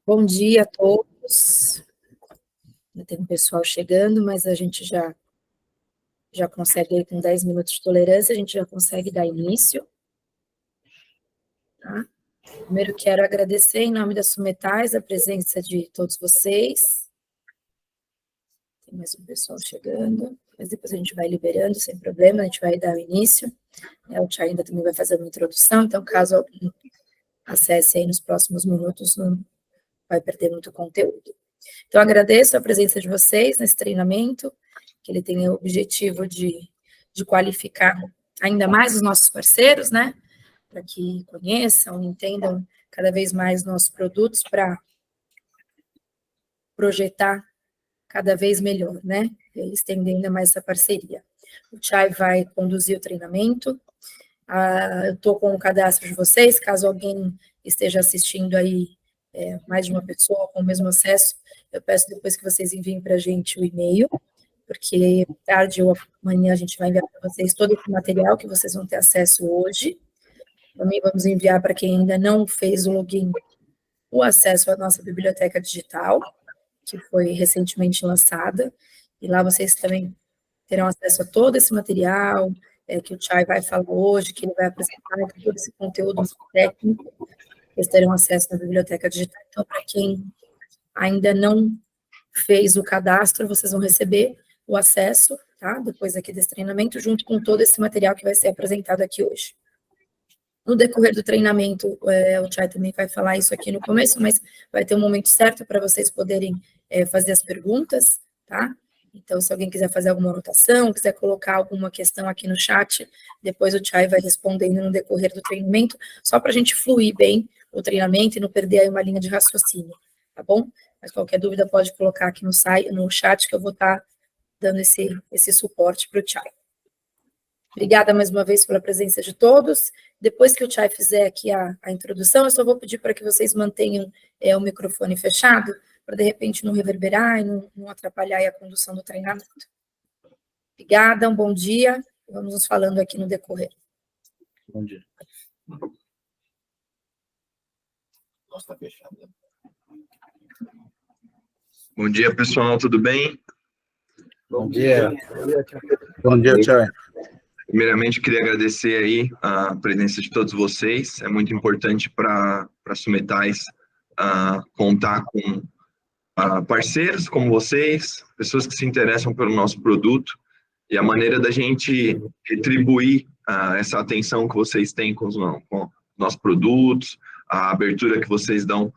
Bom dia a todos. Ainda tem um pessoal chegando, mas a gente já consegue, aí, com 10 minutos de tolerância, a gente já consegue dar início. Tá? Primeiro, quero agradecer, em nome da Sumetais, a presença de todos vocês. Tem mais um pessoal chegando, mas depois a gente vai liberando, sem problema, a gente vai dar o início. O Tia ainda também vai fazer uma introdução, então, caso alguém acesse aí nos próximos minutos, não vai perder muito conteúdo. Então, agradeço a presença de vocês nesse treinamento, que ele tem o objetivo de qualificar ainda mais os nossos parceiros, né? Para que conheçam, entendam cada vez mais nossos produtos para projetar cada vez melhor, né? E estender ainda mais essa parceria. O Chay vai conduzir o treinamento. Eu estou com o cadastro de vocês, caso alguém esteja assistindo aí, mais de uma pessoa com o mesmo acesso, eu peço depois que vocês enviem para a gente o e-mail, porque tarde ou amanhã a gente vai enviar para vocês todo esse material que vocês vão ter acesso hoje. Também vamos enviar para quem ainda não fez o login, o acesso à nossa biblioteca digital, que foi recentemente lançada, e lá vocês também terão acesso a todo esse material, que o Chay vai falar hoje, que ele vai apresentar, todo esse conteúdo técnico, eles terão acesso na biblioteca digital. Então, para quem ainda não fez o cadastro, vocês vão receber o acesso, tá? Depois aqui desse treinamento, junto com todo esse material que vai ser apresentado aqui hoje. No decorrer do treinamento, o Chay também vai falar isso aqui no começo, mas vai ter um momento certo para vocês poderem fazer as perguntas, tá? Então, se alguém quiser fazer alguma anotação, quiser colocar alguma questão aqui no chat, depois o Chay vai respondendo no decorrer do treinamento, só para a gente fluir bem o treinamento e não perder aí uma linha de raciocínio, tá bom? Mas qualquer dúvida pode colocar aqui no chat, que eu vou estar dando esse suporte para o Chay. Obrigada mais uma vez pela presença de todos. Depois que o Chay fizer aqui a introdução, eu só vou pedir para que vocês mantenham o microfone fechado, para de repente não reverberar e não atrapalhar a condução do treinamento. Obrigada, um bom dia. Vamos nos falando aqui no decorrer. Bom dia. Nossa, está fechado. Bom dia, pessoal, tudo bem? Bom dia. Bom dia, Chay. Primeiramente, queria agradecer aí a presença de todos vocês. É muito importante para a Sumetais contar com parceiros como vocês, pessoas que se interessam pelo nosso produto, e a maneira da gente retribuir essa atenção que vocês têm com os nossos produtos, a abertura que vocês dão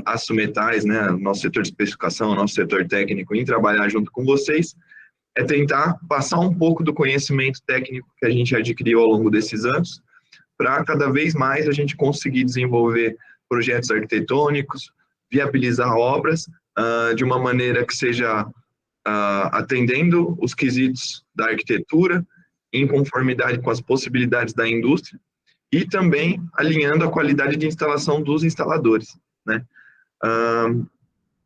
às Sumetais, né, o nosso setor de especificação, o nosso setor técnico, em trabalhar junto com vocês, é tentar passar um pouco do conhecimento técnico que a gente adquiriu ao longo desses anos, para cada vez mais a gente conseguir desenvolver projetos arquitetônicos, viabilizar obras de uma maneira que seja atendendo os quesitos da arquitetura, em conformidade com as possibilidades da indústria, e também alinhando a qualidade de instalação dos instaladores, né?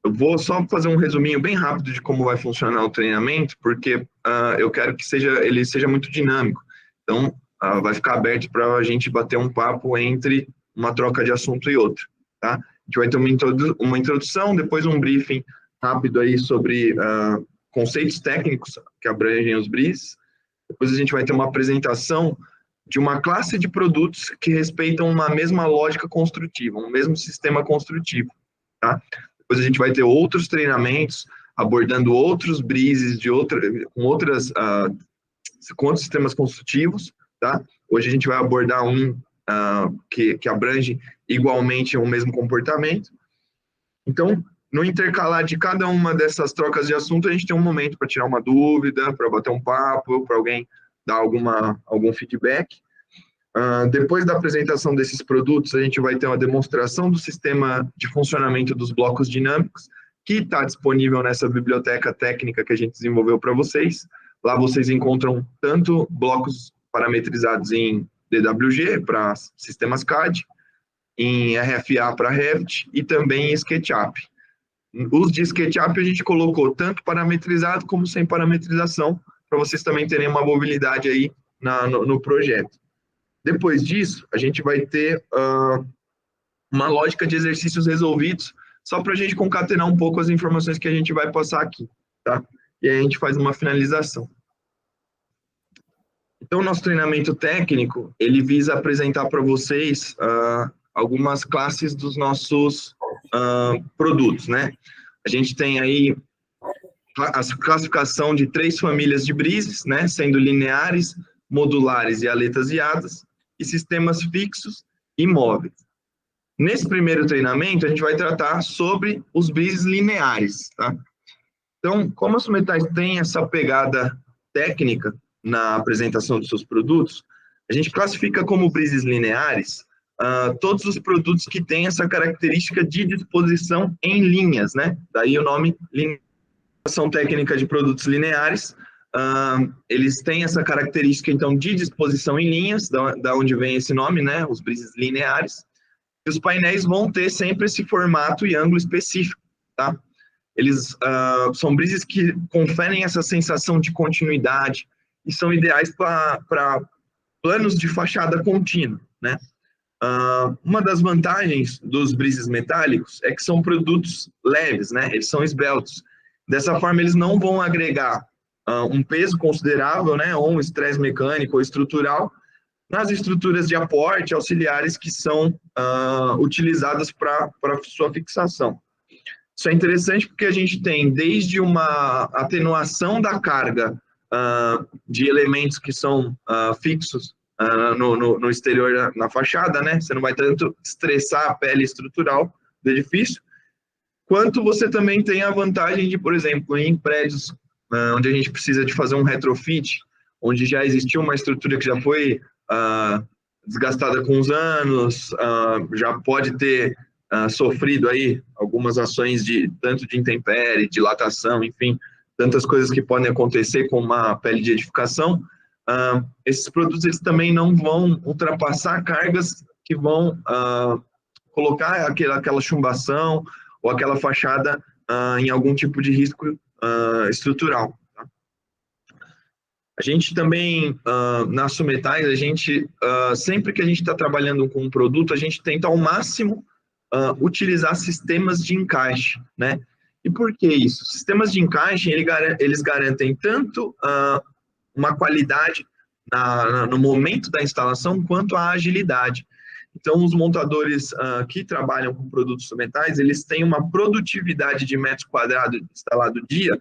Eu vou só fazer um resuminho bem rápido de como vai funcionar o treinamento, porque eu quero que ele seja muito dinâmico. Então, vai ficar aberto para a gente bater um papo entre uma troca de assunto e outra, tá? A gente vai ter uma introdução, depois um briefing rápido aí sobre conceitos técnicos que abrangem os BRIs. Depois a gente vai ter uma apresentação de uma classe de produtos que respeitam uma mesma lógica construtiva, um mesmo sistema construtivo, tá? Depois a gente vai ter outros treinamentos abordando outros BRIs com outros sistemas construtivos, tá? Hoje a gente vai abordar que abrange igualmente o mesmo comportamento. Então, no intercalar de cada uma dessas trocas de assunto, a gente tem um momento para tirar uma dúvida, para bater um papo, para alguém dar algum feedback. Depois da apresentação desses produtos, a gente vai ter uma demonstração do sistema de funcionamento dos blocos dinâmicos, que está disponível nessa biblioteca técnica que a gente desenvolveu para vocês. Lá vocês encontram tanto blocos parametrizados em DWG para sistemas CAD, em RFA para Revit e também em SketchUp. Os de SketchUp a gente colocou tanto parametrizado como sem parametrização, para vocês também terem uma mobilidade aí no projeto. Depois disso, a gente vai ter uma lógica de exercícios resolvidos, só para a gente concatenar um pouco as informações que a gente vai passar aqui, tá? E aí a gente faz uma finalização. Então, o nosso treinamento técnico, ele visa apresentar para vocês algumas classes dos nossos produtos, né? A gente tem aí a classificação de 3 famílias de brises, né? Sendo lineares, modulares e aletasiadas, e sistemas fixos e móveis. Nesse primeiro treinamento, a gente vai tratar sobre os brises lineares, tá? Então, como a Sumetais tem essa pegada técnica na apresentação dos seus produtos, a gente classifica como brises lineares todos os produtos que têm essa característica de disposição em linhas, né? Daí o nome lineação técnica de produtos lineares. Eles têm essa característica, então, de disposição em linhas, da onde vem esse nome, né? Os brises lineares. E os painéis vão ter sempre esse formato e ângulo específico, tá? Eles são brises que conferem essa sensação de continuidade e são ideais para planos de fachada contínua, né? Uma das vantagens dos brises metálicos é que são produtos leves, né? Eles são esbeltos. Dessa forma, eles não vão agregar um peso considerável, né? Ou um estresse mecânico ou estrutural nas estruturas de aporte auxiliares que são utilizadas para sua fixação. Isso é interessante porque a gente tem desde uma atenuação da carga de elementos que são fixos no exterior, na fachada, né? Você não vai tanto estressar a pele estrutural do edifício, quanto você também tem a vantagem de, por exemplo, em prédios onde a gente precisa de fazer um retrofit, onde já existiu uma estrutura que já foi desgastada com os anos, já pode ter sofrido aí algumas ações tanto de intempérie, dilatação, enfim, tantas coisas que podem acontecer com uma pele de edificação. Esses produtos eles também não vão ultrapassar cargas que vão colocar aquela chumbação ou aquela fachada em algum tipo de risco estrutural. Tá? A gente também, na Sumetais, a gente, sempre que a gente está trabalhando com um produto, a gente tenta ao máximo utilizar sistemas de encaixe, né? E por que isso? Sistemas de encaixe, eles garantem tanto uma qualidade no momento da instalação, quanto a agilidade. Então, os montadores que trabalham com produtos Sumetais, eles têm uma produtividade de metros quadrados instalado dia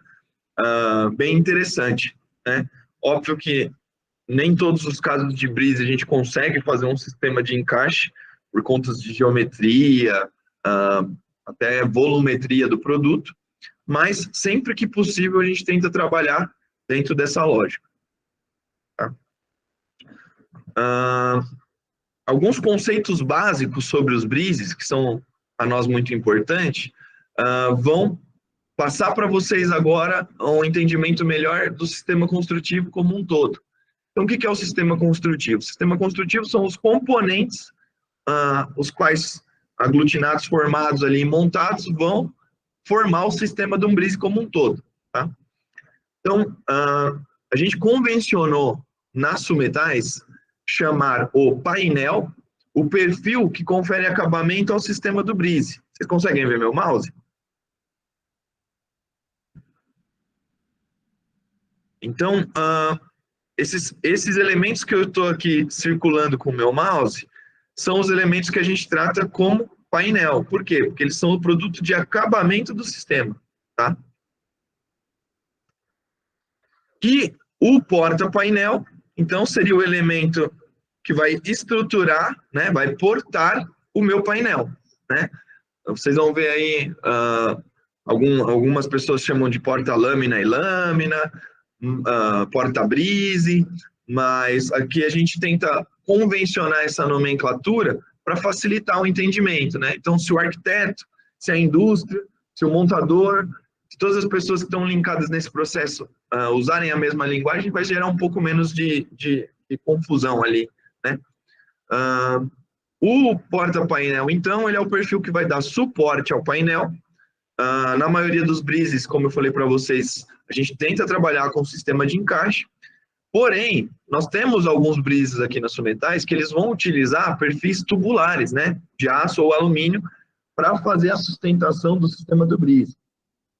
bem interessante, né? Óbvio que nem todos os casos de brise a gente consegue fazer um sistema de encaixe por conta de geometria, até volumetria do produto, mas sempre que possível a gente tenta trabalhar dentro dessa lógica. Tá? Alguns conceitos básicos sobre os brises, que são a nós muito importantes, vão passar para vocês agora um entendimento melhor do sistema construtivo como um todo. Então, o que é o sistema construtivo? O sistema construtivo são os componentes, os quais aglutinados, formados ali, montados, vão formar o sistema de um brise como um todo. Tá? Então, a gente convencionou nas Sumetais chamar o painel, o perfil que confere acabamento ao sistema do brise. Vocês conseguem ver meu mouse? Então, esses elementos que eu estou aqui circulando com o meu mouse são os elementos que a gente trata como painel. Por quê? Porque eles são o produto de acabamento do sistema. Tá? E o porta-painel, então, seria o elemento que vai estruturar, né, vai portar o meu painel. Né? Então, vocês vão ver aí, algumas pessoas chamam de porta-lâmina e lâmina, porta-brise, mas aqui a gente tenta convencionar essa nomenclatura para facilitar o entendimento, né? Então, se o arquiteto, se a indústria, se o montador, se todas as pessoas que estão linkadas nesse processo usarem a mesma linguagem, vai gerar um pouco menos de confusão ali, né? O porta-painel, então, ele é o perfil que vai dar suporte ao painel. Na maioria dos brises, como eu falei para vocês, a gente tenta trabalhar com o sistema de encaixe, Porém, nós temos alguns brises aqui na Sumetais que eles vão utilizar perfis tubulares, né, de aço ou alumínio, para fazer a sustentação do sistema do brise.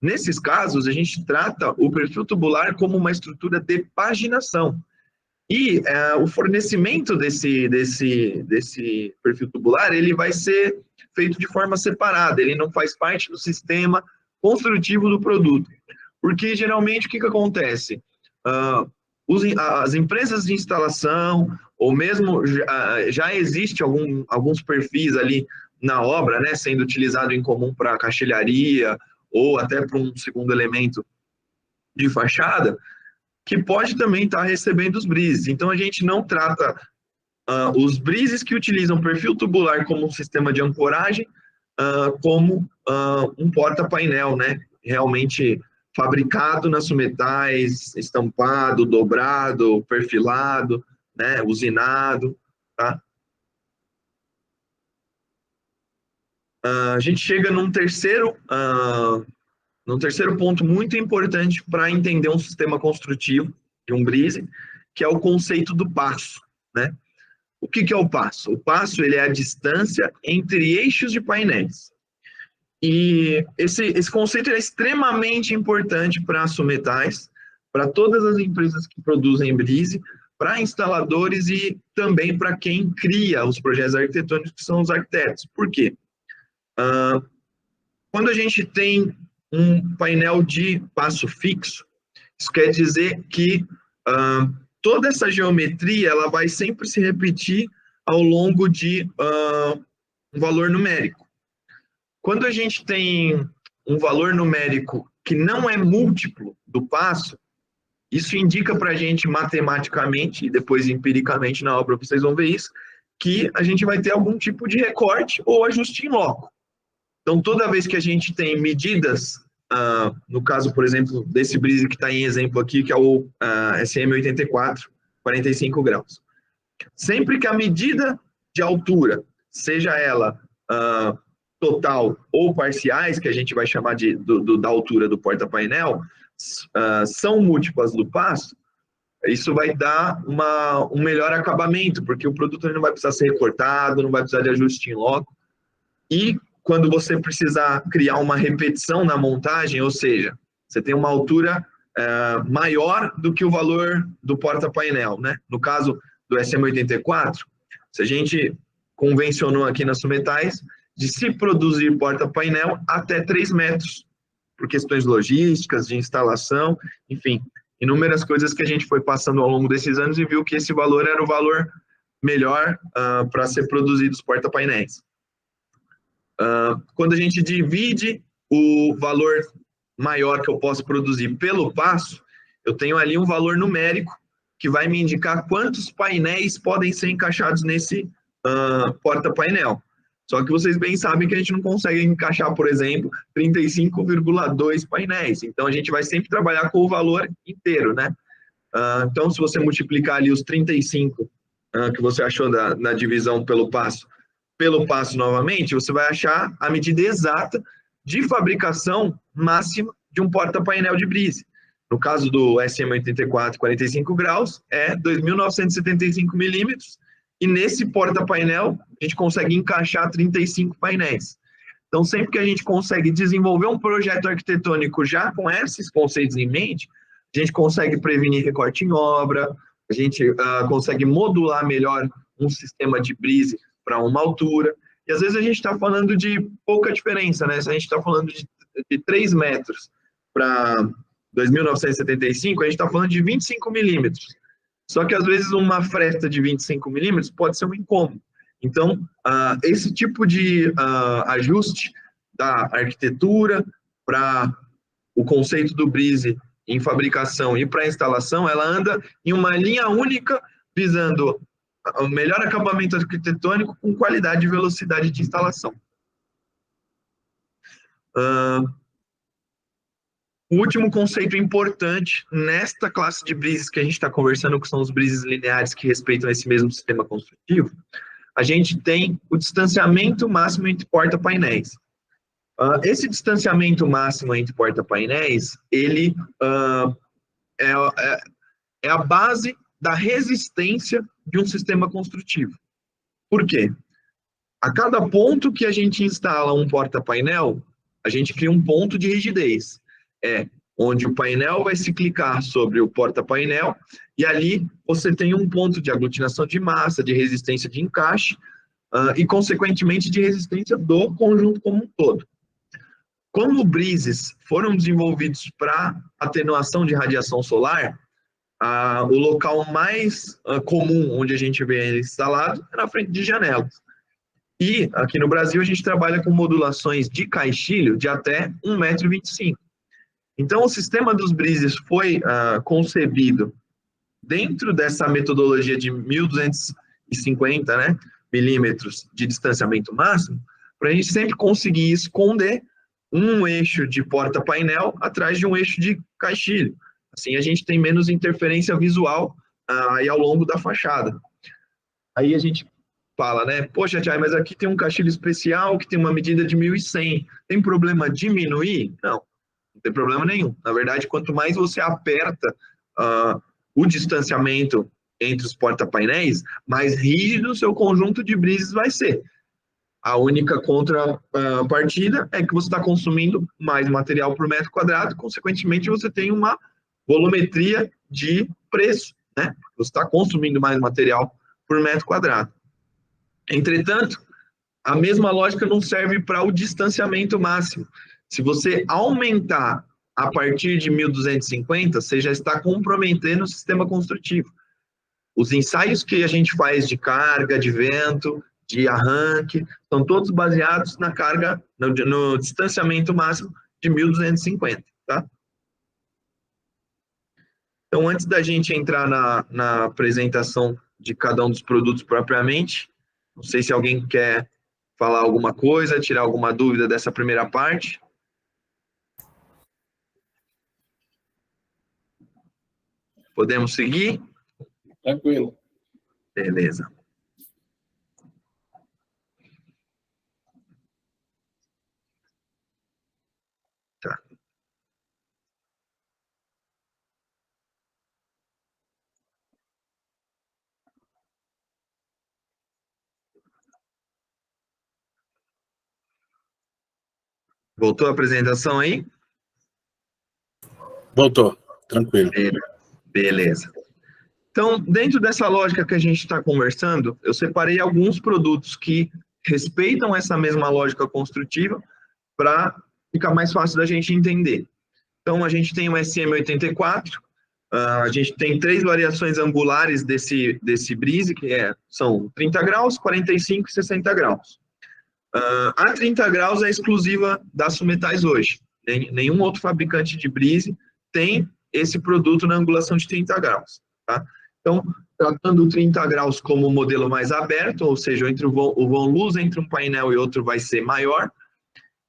Nesses casos, a gente trata o perfil tubular como uma estrutura de paginação. E o fornecimento desse perfil tubular, ele vai ser feito de forma separada, ele não faz parte do sistema construtivo do produto. Porque, geralmente, o que acontece? As empresas de instalação, ou mesmo já existe alguns perfis ali na obra, né, sendo utilizado em comum para caixilharia, ou até para um segundo elemento de fachada, que pode também estar recebendo os brises. Então, a gente não trata os brises que utilizam perfil tubular como um sistema de ancoragem, como um porta-painel, né? Realmente fabricado nas Sumetais, estampado, dobrado, perfilado, né? Usinado, tá? A gente chega num terceiro ponto muito importante para entender um sistema construtivo de um brise, que é o conceito do passo, né? O que é o passo? O passo, ele é a distância entre eixos de painéis. E esse conceito é extremamente importante para a Sumetais, para todas as empresas que produzem brise, para instaladores e também para quem cria os projetos arquitetônicos, que são os arquitetos. Por quê? Quando a gente tem um painel de passo fixo, isso quer dizer que toda essa geometria ela vai sempre se repetir ao longo de um valor numérico. Quando a gente tem um valor numérico que não é múltiplo do passo, isso indica para a gente matematicamente, e depois empiricamente na obra vocês vão ver isso, que a gente vai ter algum tipo de recorte ou ajuste em loco. Então, toda vez que a gente tem medidas, no caso, por exemplo, desse brise que está em exemplo aqui, que é o SM84, 45 graus. Sempre que a medida de altura, seja ela total ou parciais, que a gente vai chamar da altura do porta-painel, são múltiplas do passo, isso vai dar um melhor acabamento, porque o produto não vai precisar ser recortado, não vai precisar de ajuste em loco. E quando você precisar criar uma repetição na montagem, ou seja, você tem uma altura maior do que o valor do porta-painel, né? No caso do SM84, se a gente convencionou aqui nas Sumetais de se produzir porta-painel até 3 metros, por questões logísticas, de instalação, enfim, inúmeras coisas que a gente foi passando ao longo desses anos e viu que esse valor era o valor melhor para ser produzidos porta-painéis. Quando a gente divide o valor maior que eu posso produzir pelo passo, eu tenho ali um valor numérico que vai me indicar quantos painéis podem ser encaixados nesse porta-painel. Só que vocês bem sabem que a gente não consegue encaixar, por exemplo, 35,2 painéis. Então, a gente vai sempre trabalhar com o valor inteiro, né? Então, se você multiplicar ali os 35 que você achou na divisão pelo passo novamente, você vai achar a medida exata de fabricação máxima de um porta-painel de brise. No caso do SM84 45 graus, é 2.975 milímetros, e nesse porta-painel a gente consegue encaixar 35 painéis. Então, sempre que a gente consegue desenvolver um projeto arquitetônico já com esses conceitos em mente, a gente consegue prevenir recorte em obra, a gente consegue modular melhor um sistema de brise para uma altura, e às vezes a gente está falando de pouca diferença, né? Se a gente está falando de 3 metros para 2.975, a gente está falando de 25 milímetros. Só que às vezes uma fresta de 25 milímetros pode ser um incômodo. Então, esse tipo de ajuste da arquitetura para o conceito do brise em fabricação e para instalação, ela anda em uma linha única, visando o melhor acabamento arquitetônico com qualidade e velocidade de instalação. O último conceito importante nesta classe de brises que a gente está conversando, que são os brises lineares que respeitam esse mesmo sistema construtivo, a gente tem o distanciamento máximo entre porta-painéis. Esse distanciamento máximo entre porta-painéis, ele é a base da resistência de um sistema construtivo. Por quê? A cada ponto que a gente instala um porta-painel, a gente cria um ponto de rigidez. Onde o painel vai se clicar sobre o porta-painel e ali você tem um ponto de aglutinação de massa, de resistência de encaixe e, consequentemente, de resistência do conjunto como um todo. Como brises foram desenvolvidos para atenuação de radiação solar, o local mais comum onde a gente vê ele instalado é na frente de janelas. E aqui no Brasil a gente trabalha com modulações de caixilho de até 1,25 m. Então o sistema dos brises foi concebido dentro dessa metodologia de 1.250 milímetros de distanciamento máximo, para a gente sempre conseguir esconder um eixo de porta-painel atrás de um eixo de caixilho. Assim a gente tem menos interferência visual aí ao longo da fachada. Aí a gente fala, né? Poxa, Thiago, mas aqui tem um caixilho especial que tem uma medida de 1.100. Tem problema diminuir? Não tem problema nenhum. Na verdade, quanto mais você aperta o distanciamento entre os porta-painéis, mais rígido o seu conjunto de brises vai ser. A única contrapartida é que você está consumindo mais material por metro quadrado, consequentemente você tem uma volumetria de preço, né? Você está consumindo mais material por metro quadrado. Entretanto, a mesma lógica não serve para o distanciamento máximo. Se você aumentar a partir de 1.250, você já está comprometendo o sistema construtivo. Os ensaios que a gente faz de carga, de vento, de arranque, são todos baseados na carga, no distanciamento máximo de 1.250, tá? Então, antes da gente entrar na apresentação de cada um dos produtos propriamente, não sei se alguém quer falar alguma coisa, tirar alguma dúvida dessa primeira parte. Podemos seguir? Tranquilo. Beleza. Tá. Voltou a apresentação aí? Voltou. Tranquilo. Beleza. Então, dentro dessa lógica que a gente está conversando, eu separei alguns produtos que respeitam essa mesma lógica construtiva para ficar mais fácil da gente entender. Então, a gente tem o SM84, a gente tem 3 variações angulares desse brise, que são 30 graus, 45 e 60 graus. A 30 graus é exclusiva da Açometais hoje. Nenhum outro fabricante de brise tem esse produto na angulação de 30 graus. Tá? Então, tratando o 30 graus como o modelo mais aberto, ou seja, entre o vão luz entre um painel e outro vai ser maior,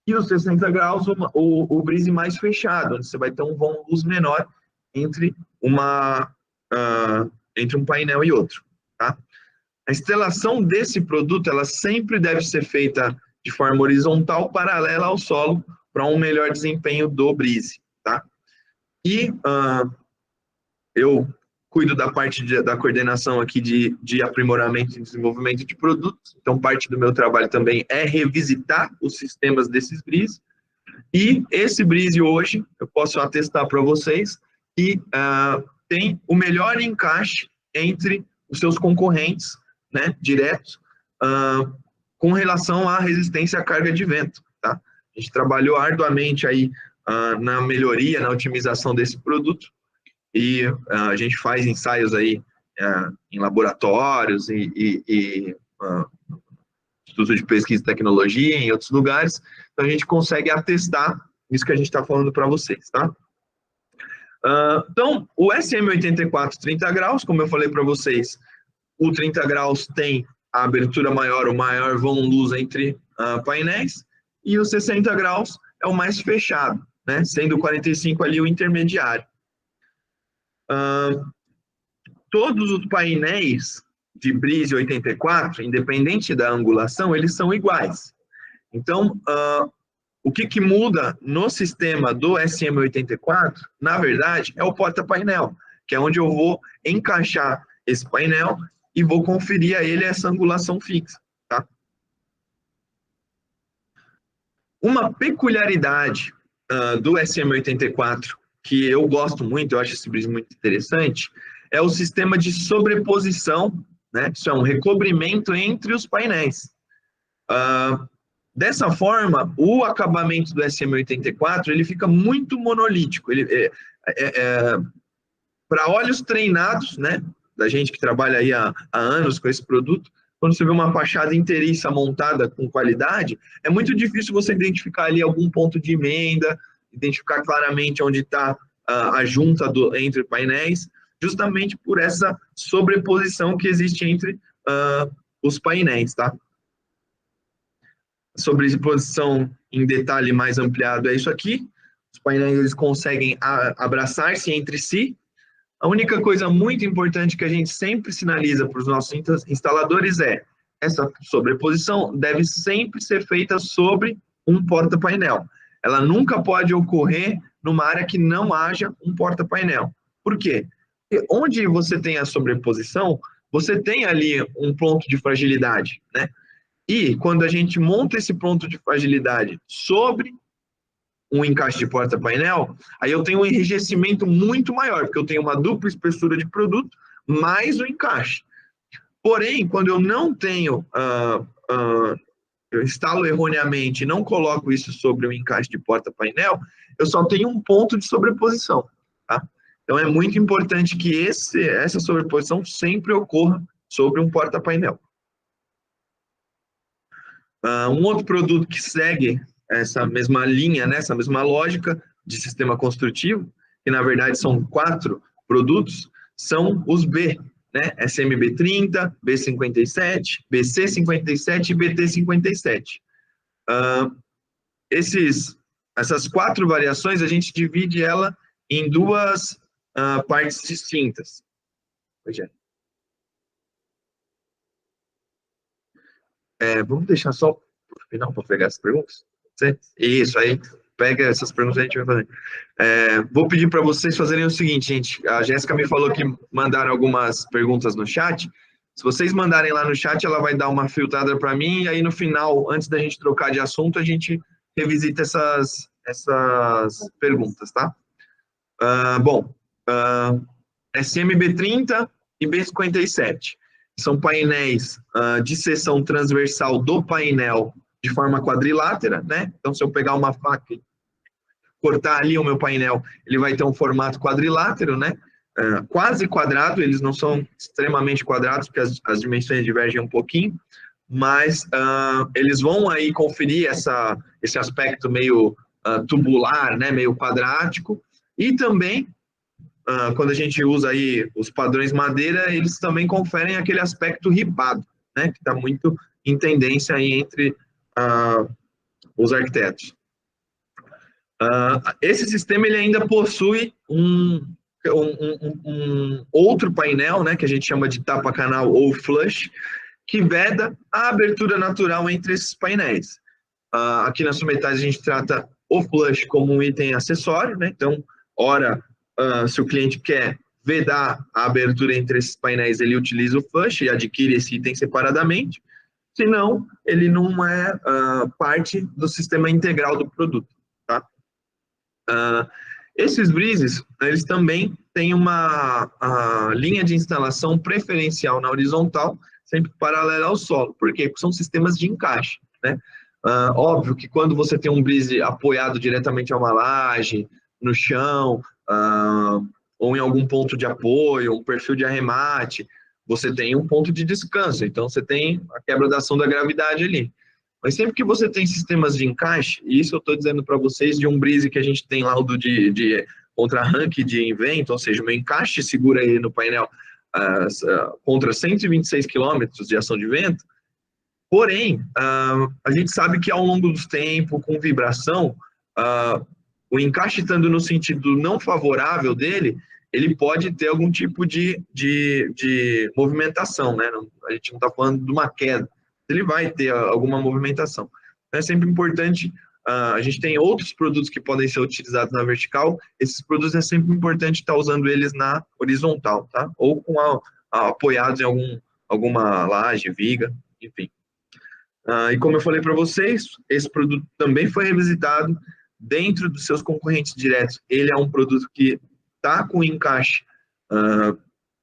e os 60 graus, o brise mais fechado, onde você vai ter um vão luz menor entre um painel e outro. Tá? A instalação desse produto, ela sempre deve ser feita de forma horizontal, paralela ao solo, para um melhor desempenho do brise. Tá? E eu cuido da parte da coordenação aqui de aprimoramento e desenvolvimento de produtos, então parte do meu trabalho também é revisitar os sistemas desses brise, e esse brise hoje, eu posso atestar para vocês, que tem o melhor encaixe entre os seus concorrentes, né, diretos, com relação à resistência à carga de vento, tá? A gente trabalhou arduamente aí na melhoria, na otimização desse produto, e a gente faz ensaios aí em laboratórios e institutos de pesquisa e tecnologia em outros lugares, então a gente consegue atestar isso que a gente está falando para vocês, tá? Então, o SM84 30 graus, como eu falei para vocês, o 30 graus tem a abertura maior, o maior vão luz entre painéis, e o 60 graus é o mais fechado, né? Sendo o 45 ali o intermediário. Todos os painéis de brise 84, independente da angulação, eles são iguais. Então, o que muda no sistema do SM84, na verdade, é o porta-painel, que é onde eu vou encaixar esse painel e vou conferir a ele essa angulação fixa, tá? Uma peculiaridade do SM84, que eu gosto muito, eu acho esse brise muito interessante, é o sistema de sobreposição, né? Isso é um recobrimento entre os painéis. Dessa forma, o acabamento do SM84 ele fica muito monolítico. Para olhos treinados, né, da gente que trabalha aí há anos com esse produto, quando você vê uma fachada inteiriça montada com qualidade, é muito difícil você identificar ali algum ponto de emenda, identificar claramente onde está a junta entre painéis, justamente por essa sobreposição que existe entre os painéis, tá? Sobreposição em detalhe mais ampliado é isso aqui. Os painéis eles conseguem abraçar-se entre si. A única coisa muito importante que a gente sempre sinaliza para os nossos instaladores é essa sobreposição deve sempre ser feita sobre um porta-painel. Ela nunca pode ocorrer numa área que não haja um porta-painel. Por quê? Porque onde você tem a sobreposição, você tem ali um ponto de fragilidade, né? E quando a gente monta esse ponto de fragilidade sobre um encaixe de porta-painel, aí eu tenho um enrijecimento muito maior, porque eu tenho uma dupla espessura de produto mais o encaixe. Porém, quando eu não tenho, eu instalo erroneamente e não coloco isso sobre o encaixe de porta-painel, eu só tenho um ponto de sobreposição, tá? Então, é muito importante que essa sobreposição sempre ocorra sobre um porta-painel. Um outro produto que segue essa mesma linha, né, essa mesma lógica de sistema construtivo, que na verdade são 4 produtos, são os B, né, SMB30, B57, BC57 e BT57. Essas 4 variações, a gente divide ela em 2 partes distintas. Vamos deixar só para o final para pegar as perguntas? Isso, aí pega essas perguntas e a gente vai fazer. Vou pedir para vocês fazerem o seguinte, gente. A Jéssica me falou que mandaram algumas perguntas no chat. Se vocês mandarem lá no chat, ela vai dar uma filtrada para mim, e aí no final, antes da gente trocar de assunto, a gente revisita essas perguntas, tá? SMB30 e B57. São painéis de seção transversal do painel de forma quadrilátera, né? Então, se eu pegar uma faca e cortar ali o meu painel, ele vai ter um formato quadrilátero, né? Quase quadrado, eles não são extremamente quadrados, porque as dimensões divergem um pouquinho, mas eles vão aí conferir esse aspecto meio tubular, né? Meio quadrático, e também quando a gente usa aí os padrões madeira, eles também conferem aquele aspecto ribado, né, que está muito em tendência aí entre os arquitetos. Esse sistema ele ainda possui um outro painel, né, que a gente chama de tapa-canal ou flush, que veda a abertura natural entre esses painéis. Aqui na Sumetais a gente trata o flush como um item acessório, né, então, ora, se o cliente quer vedar a abertura entre esses painéis, ele utiliza o flush e adquire esse item separadamente. Se não, ele não é parte do sistema integral do produto, tá? Esses brises, eles também têm uma linha de instalação preferencial na horizontal, sempre paralela ao solo. Por quê? Porque são sistemas de encaixe, né? Óbvio que quando você tem um brise apoiado diretamente a uma laje, no chão, ou em algum ponto de apoio, um perfil de arremate, você tem um ponto de descanso, então você tem a quebra da ação da gravidade ali. Mas sempre que você tem sistemas de encaixe, e isso eu estou dizendo para vocês de um brise que a gente tem laudo de contra-rank de invento, ou seja, o meu encaixe segura aí no painel contra 126 km de ação de vento, porém, a gente sabe que ao longo do tempo, com vibração, o encaixe estando no sentido não favorável dele, ele pode ter algum tipo de movimentação, né? A gente não está falando de uma queda, ele vai ter alguma movimentação. É sempre importante a gente tem outros produtos que podem ser utilizados na vertical, esses produtos é sempre importante estar usando eles na horizontal, tá? Ou apoiados em alguma laje, viga, enfim. E como eu falei para vocês, esse produto também foi revisitado dentro dos seus concorrentes diretos. Ele é um produto que está com encaixe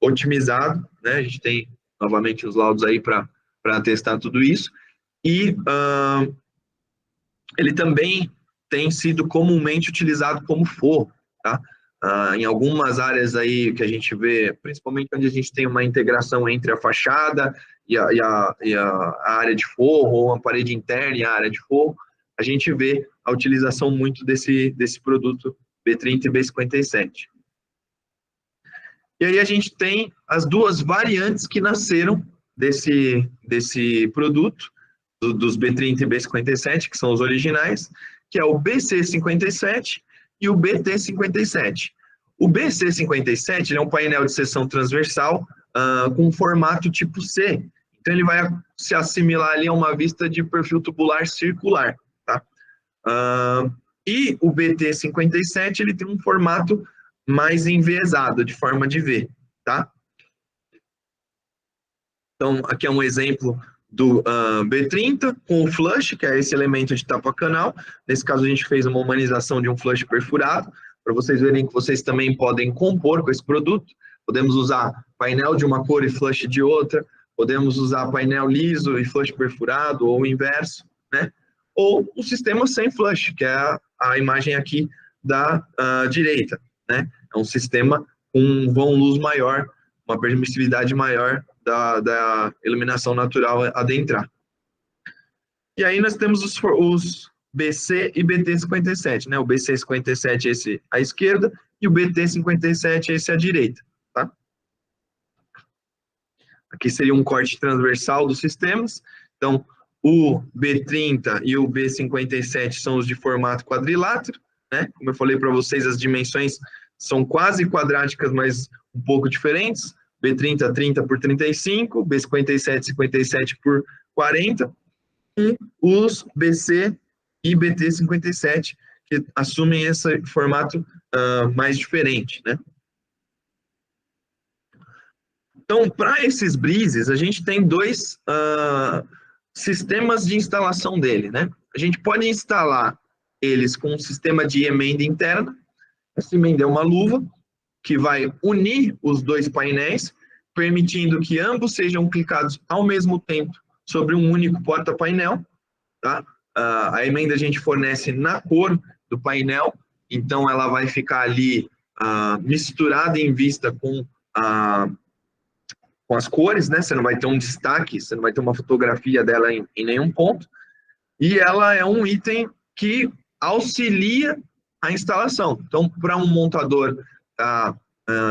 otimizado, né? A gente tem novamente os laudos aí para testar tudo isso. E ele também tem sido comumente utilizado como forro, tá? Em algumas áreas aí que a gente vê, principalmente onde a gente tem uma integração entre a fachada e a área de forro, ou uma parede interna e a área de forro, a gente vê a utilização muito desse produto B30 e B57. E aí a gente tem as duas variantes que nasceram desse produto, dos B30 e B57, que são os originais, que é o BC57 e o BT57. O BC57 é um painel de seção transversal com formato tipo C. Então, ele vai se assimilar ali a uma vista de perfil tubular circular. Tá? E o BT57, ele tem um formato mais enviesado, de forma de V. Tá? Então, aqui é um exemplo do B30 com o flush, que é esse elemento de tapa-canal. Nesse caso, a gente fez uma humanização de um flush perfurado, para vocês verem que vocês também podem compor com esse produto. Podemos usar painel de uma cor e flush de outra, podemos usar painel liso e flush perfurado, ou o inverso, né? Ou um sistema sem flush, que é a imagem aqui da direita, né? É um sistema com um vão luz maior, uma permissividade maior da iluminação natural adentrar. E aí nós temos os BC e BT57, né? O BC57 esse à esquerda e o BT57 esse à direita, tá? Aqui seria um corte transversal dos sistemas. Então, o B30 e o B57 são os de formato quadrilátero, né? Como eu falei para vocês, as dimensões são quase quadráticas, mas um pouco diferentes. B30, 30 por 35, B57, 57 por 40, e os BC e BT57, que assumem esse formato mais diferente, né? Então, para esses brises, a gente tem dois sistemas de instalação dele, né? A gente pode instalar eles com um sistema de emenda interna. Essa emenda é uma luva que vai unir os dois painéis, permitindo que ambos sejam clicados ao mesmo tempo sobre um único porta-painel. Tá? A emenda a gente fornece na cor do painel, então ela vai ficar ali misturada em vista com as cores, né? Você não vai ter um destaque, você não vai ter uma fotografia dela em nenhum ponto. E ela é um item que auxilia a instalação. Então, para um montador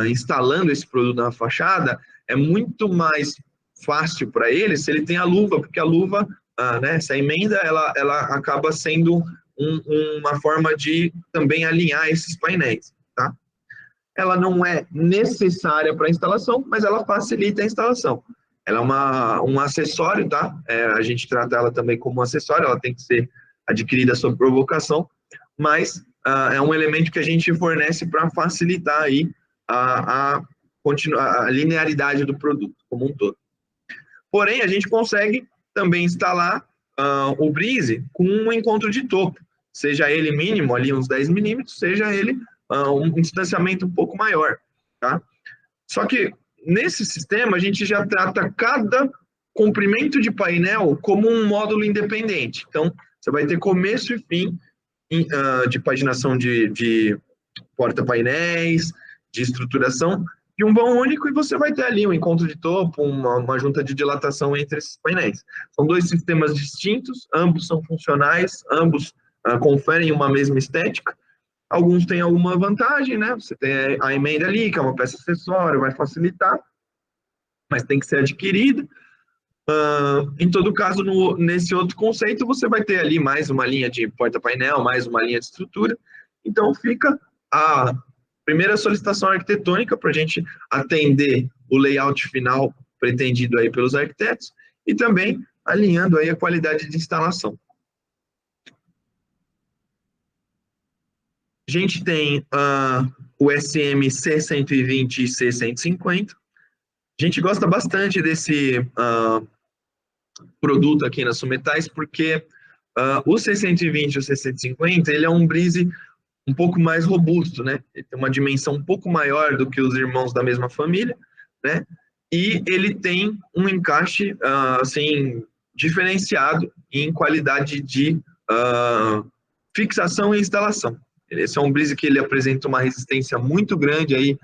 instalando esse produto na fachada, é muito mais fácil para ele se ele tem a luva, porque a luva, né, essa emenda, ela acaba sendo uma forma de também alinhar esses painéis, tá? Ela não é necessária para a instalação, mas ela facilita a instalação. Ela é um acessório, tá? A gente trata ela também como um acessório, ela tem que ser adquirida sob provocação, mas é um elemento que a gente fornece para facilitar aí a linearidade do produto como um todo. Porém, a gente consegue também instalar o Breeze com um encontro de topo, seja ele mínimo, ali uns 10 milímetros, seja ele um distanciamento um pouco maior, tá? Só que nesse sistema a gente já trata cada comprimento de painel como um módulo independente. Então, você vai ter começo e fim de paginação de porta-painéis, de estruturação, de um vão único, e você vai ter ali um encontro de topo, uma junta de dilatação entre esses painéis. São dois sistemas distintos, ambos são funcionais, ambos conferem uma mesma estética. Alguns têm alguma vantagem, né? Você tem a emenda ali, que é uma peça acessória, vai facilitar, mas tem que ser adquirida. Em todo caso, nesse outro conceito, você vai ter ali mais uma linha de porta-painel, mais uma linha de estrutura. Então, fica a primeira solicitação arquitetônica para a gente atender o layout final pretendido aí pelos arquitetos e também alinhando aí a qualidade de instalação. A gente tem o SM C120 e C150. A gente gosta bastante desse produto aqui na Sumetais, porque o C120 e o C150, ele é um brise um pouco mais robusto, né? Ele tem uma dimensão um pouco maior do que os irmãos da mesma família, né? E ele tem um encaixe, assim, diferenciado em qualidade de fixação e instalação. Esse é um brise que ele apresenta uma resistência muito grande aí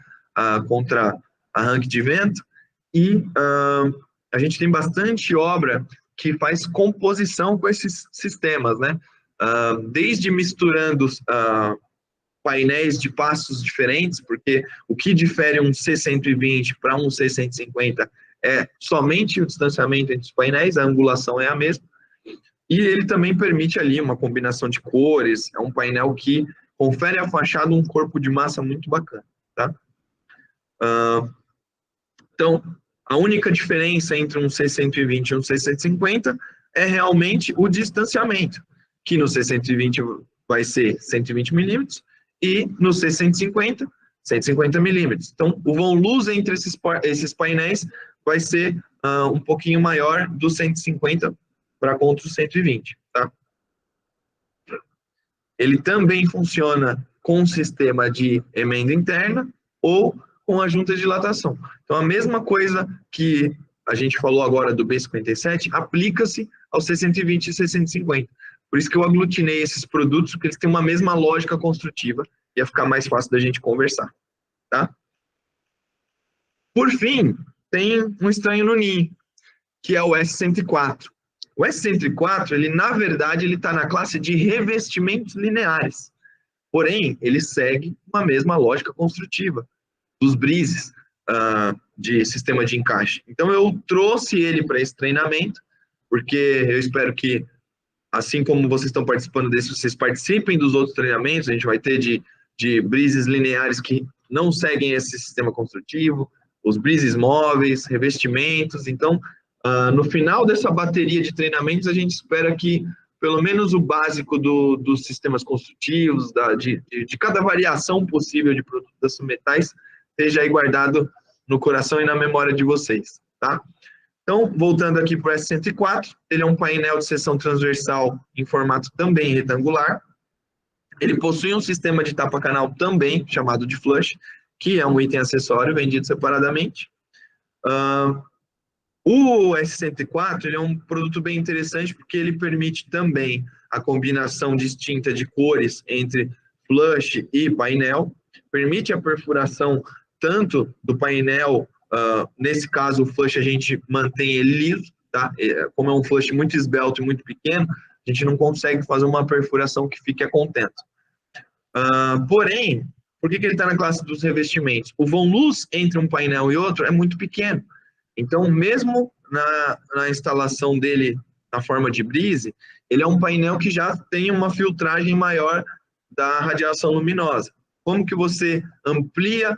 contra arranque de vento, e a gente tem bastante obra que faz composição com esses sistemas, né? Desde misturando painéis de passos diferentes, porque o que difere um C120 para um C150 é somente o distanciamento entre os painéis, a angulação é a mesma, e ele também permite ali uma combinação de cores, é um painel que confere à fachada um corpo de massa muito bacana, tá? Então, a única diferença entre um C120 e um C150 é realmente o distanciamento, que no C120 vai ser 120 milímetros, e no C150, 150 milímetros. Então, o vão luz entre esses painéis vai ser um pouquinho maior do 150 para contra o 120, tá? Ele também funciona com um sistema de emenda interna ou com a junta de dilatação. Então, a mesma coisa que a gente falou agora do B57 aplica-se ao C120 e C150. Por isso que eu aglutinei esses produtos, porque eles têm uma mesma lógica construtiva, ia ficar mais fácil da gente conversar, tá? Por fim, tem um estranho no ninho, que é o S104. O S104, ele, na verdade, ele está na classe de revestimentos lineares. Porém, ele segue uma mesma lógica construtiva dos brises de sistema de encaixe. Então, eu trouxe ele para esse treinamento, porque eu espero que, assim como vocês estão participando desse, vocês participem dos outros treinamentos. A gente vai ter de brises lineares que não seguem esse sistema construtivo, os brises móveis, revestimentos. Então, no final dessa bateria de treinamentos, a gente espera que pelo menos o básico dos sistemas construtivos, de cada variação possível de produtos da Sumetais, esteja aí guardado no coração e na memória de vocês, tá? Então, voltando aqui para o S104, ele é um painel de seção transversal em formato também retangular. Ele possui um sistema de tapa-canal também, chamado de flush, que é um item acessório vendido separadamente. O S104 ele é um produto bem interessante porque ele permite também a combinação distinta de cores entre flush e painel, permite a perfuração tanto do painel, nesse caso o flush a gente mantém ele liso, tá? Como é um flush muito esbelto e muito pequeno, a gente não consegue fazer uma perfuração que fique a contento. Porém, por que ele está na classe dos revestimentos? O vão luz entre um painel e outro é muito pequeno. Então, mesmo na instalação dele na forma de brise, ele é um painel que já tem uma filtragem maior da radiação luminosa. Como que você amplia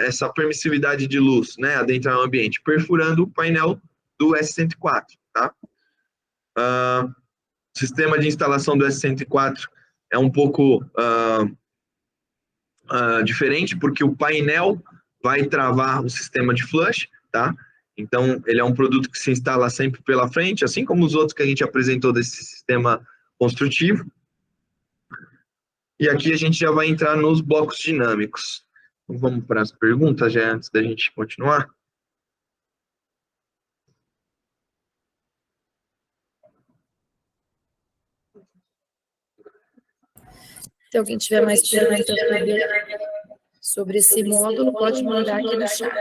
essa permissividade de luz, né, adentrar no ambiente? Perfurando o painel do S104, tá? O sistema de instalação do S104 é um pouco diferente, porque o painel vai travar o sistema de flush, tá? Então, ele é um produto que se instala sempre pela frente, assim como os outros que a gente apresentou desse sistema construtivo. E aqui a gente já vai entrar nos blocos dinâmicos. Então, vamos para as perguntas, já antes da gente continuar. Se alguém tiver mais perguntas sobre esse módulo, pode mandar aqui no chat.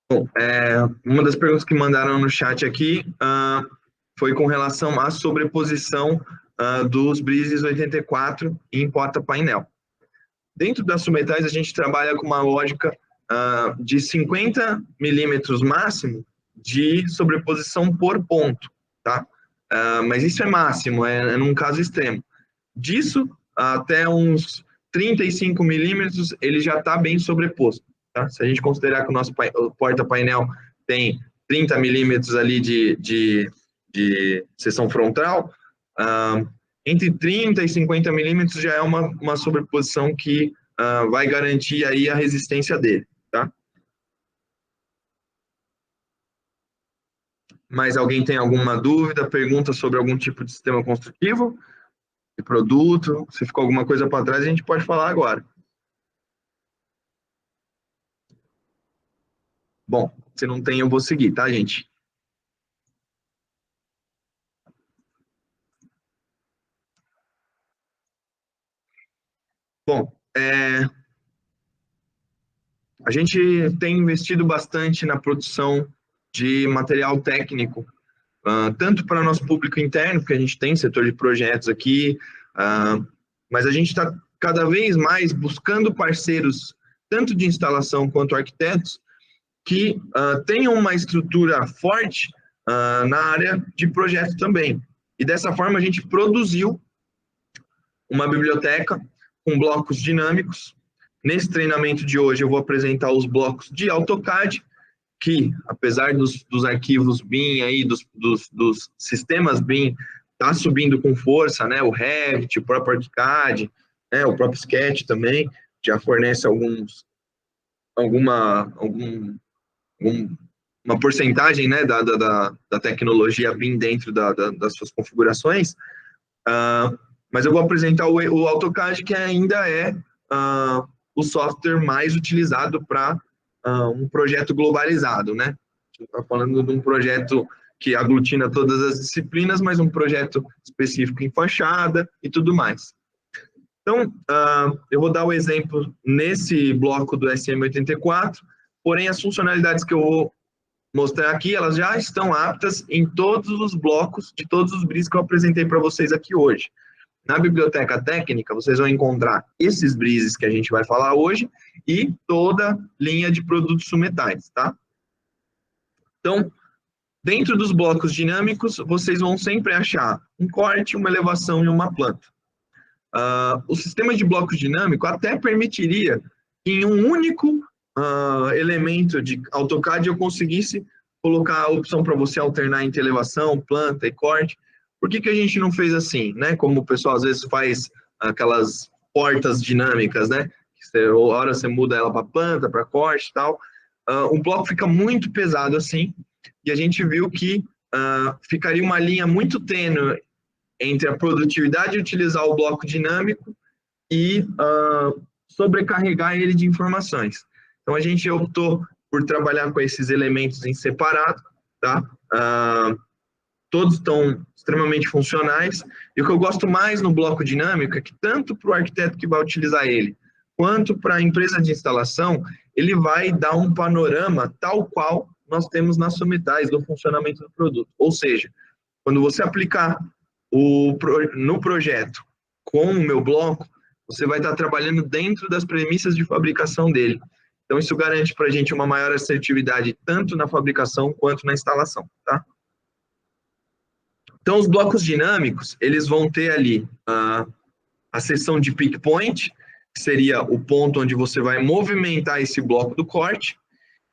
Bom, uma das perguntas que mandaram no chat aqui foi com relação à sobreposição dos brises 84 em porta-painel. Dentro da Sumetais, a gente trabalha com uma lógica de 50 milímetros máximo de sobreposição por ponto, tá? Mas isso é máximo, é num caso extremo. Disso, até uns 35 milímetros, ele já está bem sobreposto, tá? Se a gente considerar que o nosso porta-painel tem 30 milímetros ali de seção frontal, entre 30 e 50 milímetros já é uma sobreposição que vai garantir aí a resistência dele, tá? Mais alguém tem alguma dúvida, pergunta sobre algum tipo de sistema construtivo, de produto? Se ficou alguma coisa para trás, a gente pode falar agora. Bom, se não tem, eu vou seguir, tá, gente? Bom, a gente tem investido bastante na produção de material técnico, tanto para nosso público interno, que a gente tem setor de projetos aqui, mas a gente está cada vez mais buscando parceiros, tanto de instalação quanto arquitetos, que tenham uma estrutura forte na área de projeto também. E dessa forma a gente produziu uma biblioteca com blocos dinâmicos. Nesse treinamento de hoje eu vou apresentar os blocos de AutoCAD, que apesar dos arquivos BIM aí, dos sistemas BIM, tá subindo com força, né? O Revit, o próprio AutoCAD, né? O próprio Sketch também já fornece uma porcentagem, né, da tecnologia BIM dentro das suas configurações, mas eu vou apresentar o AutoCAD, que ainda é o software mais utilizado para um projeto globalizado, né? A gente está falando de um projeto que aglutina todas as disciplinas, mas um projeto específico em fachada e tudo mais. Então, eu vou dar o exemplo nesse bloco do SM84, porém as funcionalidades que eu vou mostrar aqui, elas já estão aptas em todos os blocos de todos os BRIs que eu apresentei para vocês aqui hoje. Na biblioteca técnica, vocês vão encontrar esses BRIs que a gente vai falar hoje e toda linha de produtos Sumetais, tá? Então, dentro dos blocos dinâmicos, vocês vão sempre achar um corte, uma elevação e uma planta. O sistema de blocos dinâmico até permitiria que em um único elemento de AutoCAD eu conseguisse colocar a opção para você alternar entre elevação, planta e corte. Por que a gente não fez assim, né? Como o pessoal às vezes faz aquelas portas dinâmicas, né? Hora você muda ela para planta, para corte e tal. O bloco fica muito pesado assim, e a gente viu que ficaria uma linha muito tênue entre a produtividade de utilizar o bloco dinâmico e sobrecarregar ele de informações. Então, a gente optou por trabalhar com esses elementos em separado, tá? Todos estão extremamente funcionais, e o que eu gosto mais no bloco dinâmico é que tanto para o arquiteto que vai utilizar ele, quanto para a empresa de instalação, ele vai dar um panorama tal qual nós temos nas Sumetais do funcionamento do produto. Ou seja, quando você aplicar no projeto com o meu bloco, você vai estar trabalhando dentro das premissas de fabricação dele. Então, isso garante para a gente uma maior assertividade tanto na fabricação quanto na instalação, tá? Então, os blocos dinâmicos, eles vão ter ali a seção de pick point, que seria o ponto onde você vai movimentar esse bloco do corte,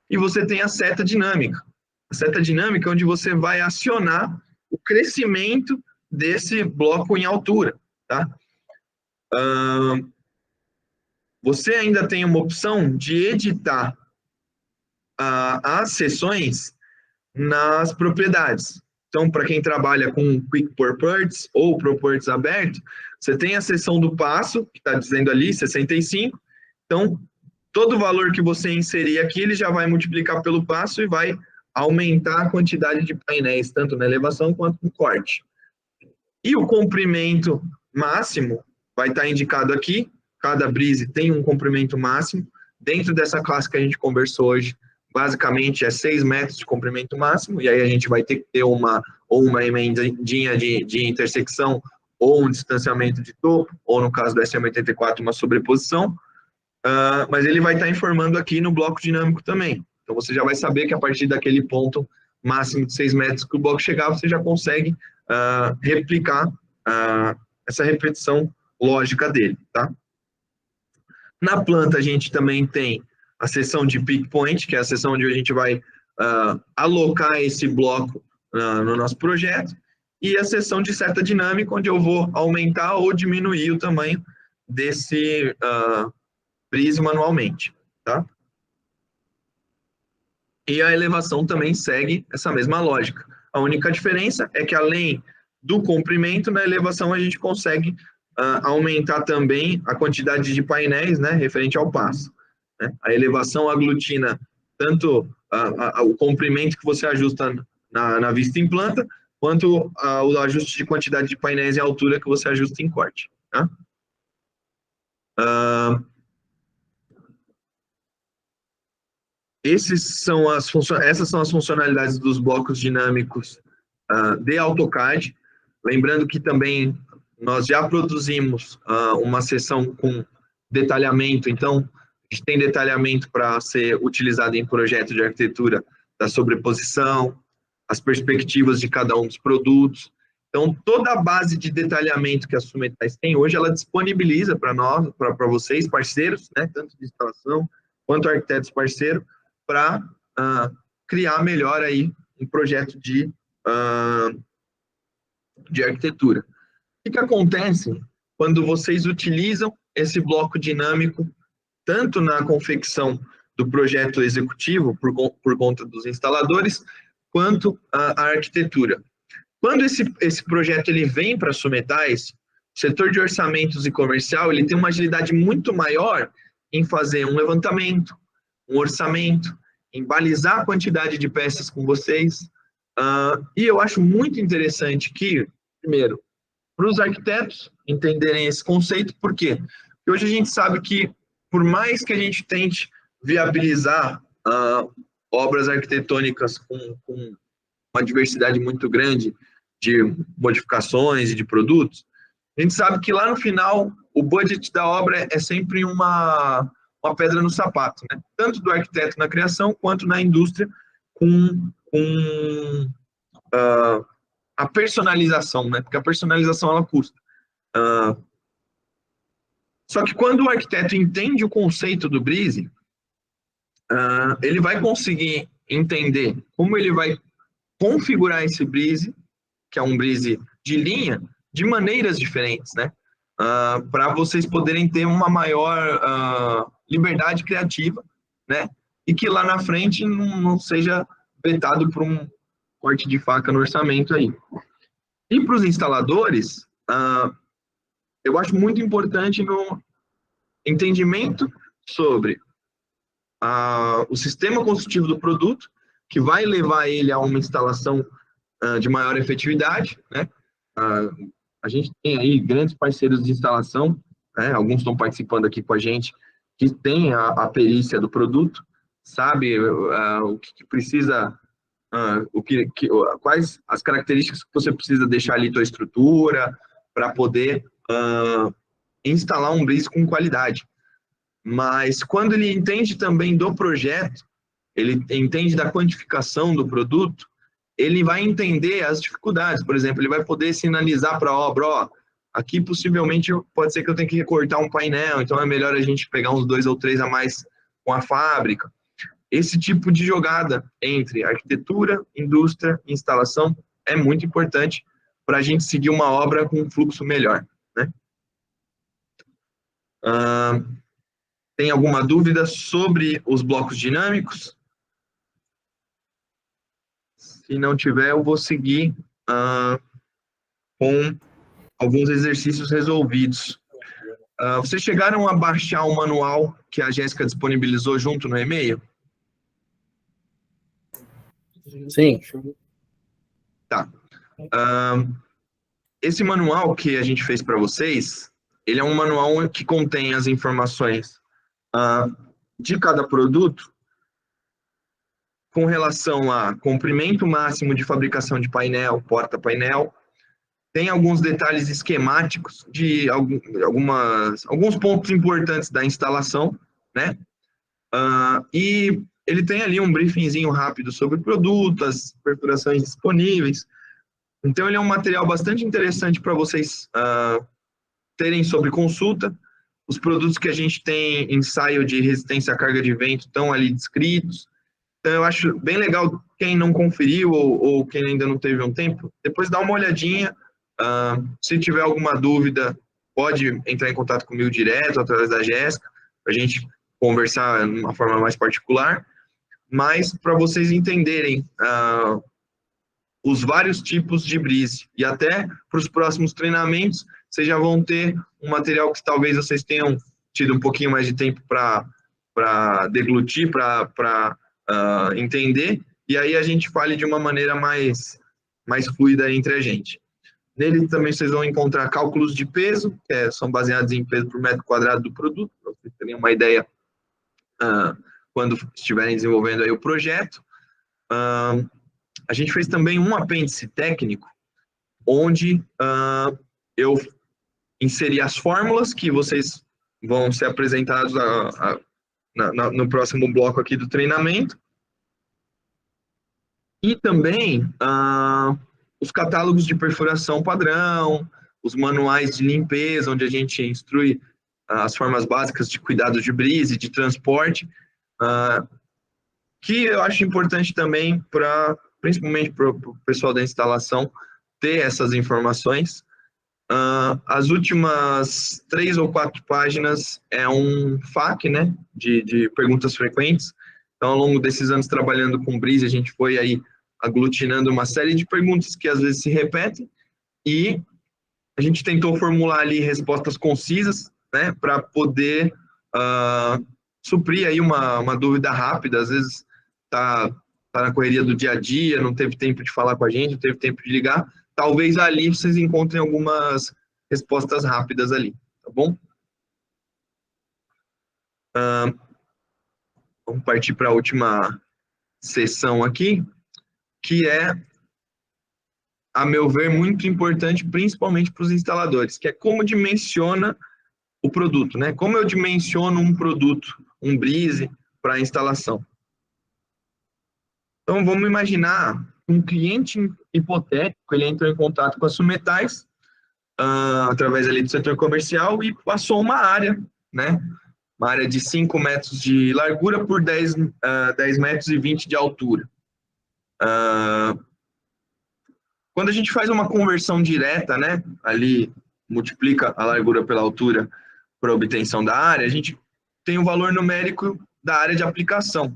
e você tem a seta dinâmica. A seta dinâmica é onde você vai acionar o crescimento desse bloco em altura, tá? Você ainda tem uma opção de editar as seções nas propriedades. Então, para quem trabalha com Quick Properties ou Properties aberto, você tem a seção do passo, que está dizendo ali 65. Então, todo o valor que você inserir aqui, ele já vai multiplicar pelo passo e vai aumentar a quantidade de painéis, tanto na elevação quanto no corte. E o comprimento máximo vai estar indicado aqui. Cada brise tem um comprimento máximo. Dentro dessa classe que a gente conversou hoje, basicamente é 6 metros de comprimento máximo, e aí a gente vai ter que ter uma emendinha de intersecção, ou um distanciamento de topo, ou no caso do SM84, uma sobreposição, mas ele vai estar informando aqui no bloco dinâmico também. Então você já vai saber que a partir daquele ponto máximo de 6 metros que o bloco chegar, você já consegue replicar essa repetição lógica dele, tá? Na planta a gente também tem a seção de pick point, que é a seção onde a gente vai alocar esse bloco no nosso projeto, e a seção de seta dinâmica, onde eu vou aumentar ou diminuir o tamanho desse breeze manualmente, tá? E a elevação também segue essa mesma lógica. A única diferença é que, além do comprimento, na elevação a gente consegue aumentar também a quantidade de painéis, né, referente ao passo, né? A elevação aglutina tanto o comprimento que você ajusta na vista em planta, quanto o ajuste de quantidade de painéis e altura que você ajusta em corte, tá? Essas são as funcionalidades dos blocos dinâmicos de AutoCAD. Lembrando que também nós já produzimos uma seção com detalhamento, então a gente tem detalhamento para ser utilizado em projeto de arquitetura da sobreposição, as perspectivas de cada um dos produtos. Então, toda a base de detalhamento que a Sumetais tem hoje, ela disponibiliza para nós, para vocês, parceiros, né, tanto de instalação quanto arquitetos parceiros, para criar melhor aí um projeto de arquitetura. O que acontece quando vocês utilizam esse bloco dinâmico, tanto na confecção do projeto executivo, por conta dos instaladores, quanto a arquitetura? Quando esse projeto ele vem para a Sumetais, o setor de orçamentos e comercial ele tem uma agilidade muito maior em fazer um levantamento, um orçamento, em balizar a quantidade de peças com vocês. E eu acho muito interessante que, primeiro, para os arquitetos entenderem esse conceito, por quê? Porque hoje a gente sabe que, por mais que a gente tente viabilizar obras arquitetônicas com uma diversidade muito grande de modificações e de produtos, a gente sabe que lá no final o budget da obra é sempre uma pedra no sapato, né? Tanto do arquiteto na criação quanto na indústria com a personalização, né? Porque a personalização ela custa. Só que quando o arquiteto entende o conceito do Breeze, ele vai conseguir entender como ele vai configurar esse Breeze, que é um Breeze de linha, de maneiras diferentes, né? Para vocês poderem ter uma maior liberdade criativa, né? E que lá na frente não seja vetado por um corte de faca no orçamento aí. E para os instaladores, eu acho muito importante no entendimento sobre o sistema construtivo do produto, que vai levar ele a uma instalação de maior efetividade, né? A gente tem aí grandes parceiros de instalação, né? Alguns estão participando aqui com a gente, que tem a perícia do produto, sabe o que precisa, quais as características que você precisa deixar ali tua estrutura para poder instalar um Breeze com qualidade. Mas quando ele entende também do projeto, ele entende da quantificação do produto, ele vai entender as dificuldades. Por exemplo, ele vai poder sinalizar para a obra, aqui possivelmente pode ser que eu tenha que recortar um painel, então é melhor a gente pegar uns 2 ou 3 a mais com a fábrica. Esse tipo de jogada entre arquitetura, indústria e instalação é muito importante para a gente seguir uma obra com um fluxo melhor, né? Tem alguma dúvida sobre os blocos dinâmicos? Se não tiver, eu vou seguir com alguns exercícios resolvidos. Vocês chegaram a baixar o manual que a Jéssica disponibilizou junto no e-mail? Sim. Tá. Esse manual que a gente fez para vocês, ele é um manual que contém as informações de cada produto com relação a comprimento máximo de fabricação de painel, porta-painel. Tem alguns detalhes esquemáticos de alguns pontos importantes da instalação, né? E ele tem ali um briefingzinho rápido sobre o produto, as perfurações disponíveis. Então, ele é um material bastante interessante para vocês terem sobre consulta. Os produtos que a gente tem ensaio de resistência à carga de vento estão ali descritos. Então, eu acho bem legal, quem não conferiu ou quem ainda não teve um tempo, depois dá uma olhadinha. Se tiver alguma dúvida, pode entrar em contato comigo direto, através da Jéssica, para a gente conversar de uma forma mais particular. Mas para vocês entenderem os vários tipos de brise. E até para os próximos treinamentos, vocês já vão ter um material que talvez vocês tenham tido um pouquinho mais de tempo para deglutir, para entender, e aí a gente fale de uma maneira mais fluida entre a gente. Nele também vocês vão encontrar cálculos de peso, que são baseados em peso por metro quadrado do produto, para vocês terem uma ideia quando estiverem desenvolvendo aí o projeto. A gente fez também um apêndice técnico, onde eu inseri as fórmulas que vocês vão ser apresentados no próximo bloco aqui do treinamento. E também os catálogos de perfuração padrão, os manuais de limpeza, onde a gente instrui as formas básicas de cuidado de brise, de transporte, que eu acho importante também, principalmente para o pessoal da instalação, ter essas informações. As últimas 3 ou 4 páginas é um FAQ, né, de perguntas frequentes. Então, ao longo desses anos trabalhando com brise, a gente foi aí aglutinando uma série de perguntas que às vezes se repetem, e a gente tentou formular ali respostas concisas, né, para poder suprir aí uma dúvida rápida. Às vezes tá na correria do dia a dia, não teve tempo de falar com a gente, não teve tempo de ligar. Talvez ali vocês encontrem algumas respostas rápidas ali, tá bom? Vamos partir para a última sessão aqui, que é, a meu ver, muito importante, principalmente para os instaladores, que é como dimensiona o produto, né? Como eu dimensiono um produto, um brise, para a instalação. Então, vamos imaginar um cliente hipotético, ele entrou em contato com a Sumetais, através ali do setor comercial, e passou uma área, né? Uma área de 5 metros de largura por 10 metros e 20 de altura. Quando a gente faz uma conversão direta, né, ali multiplica a largura pela altura para a obtenção da área, a gente tem o valor numérico da área de aplicação.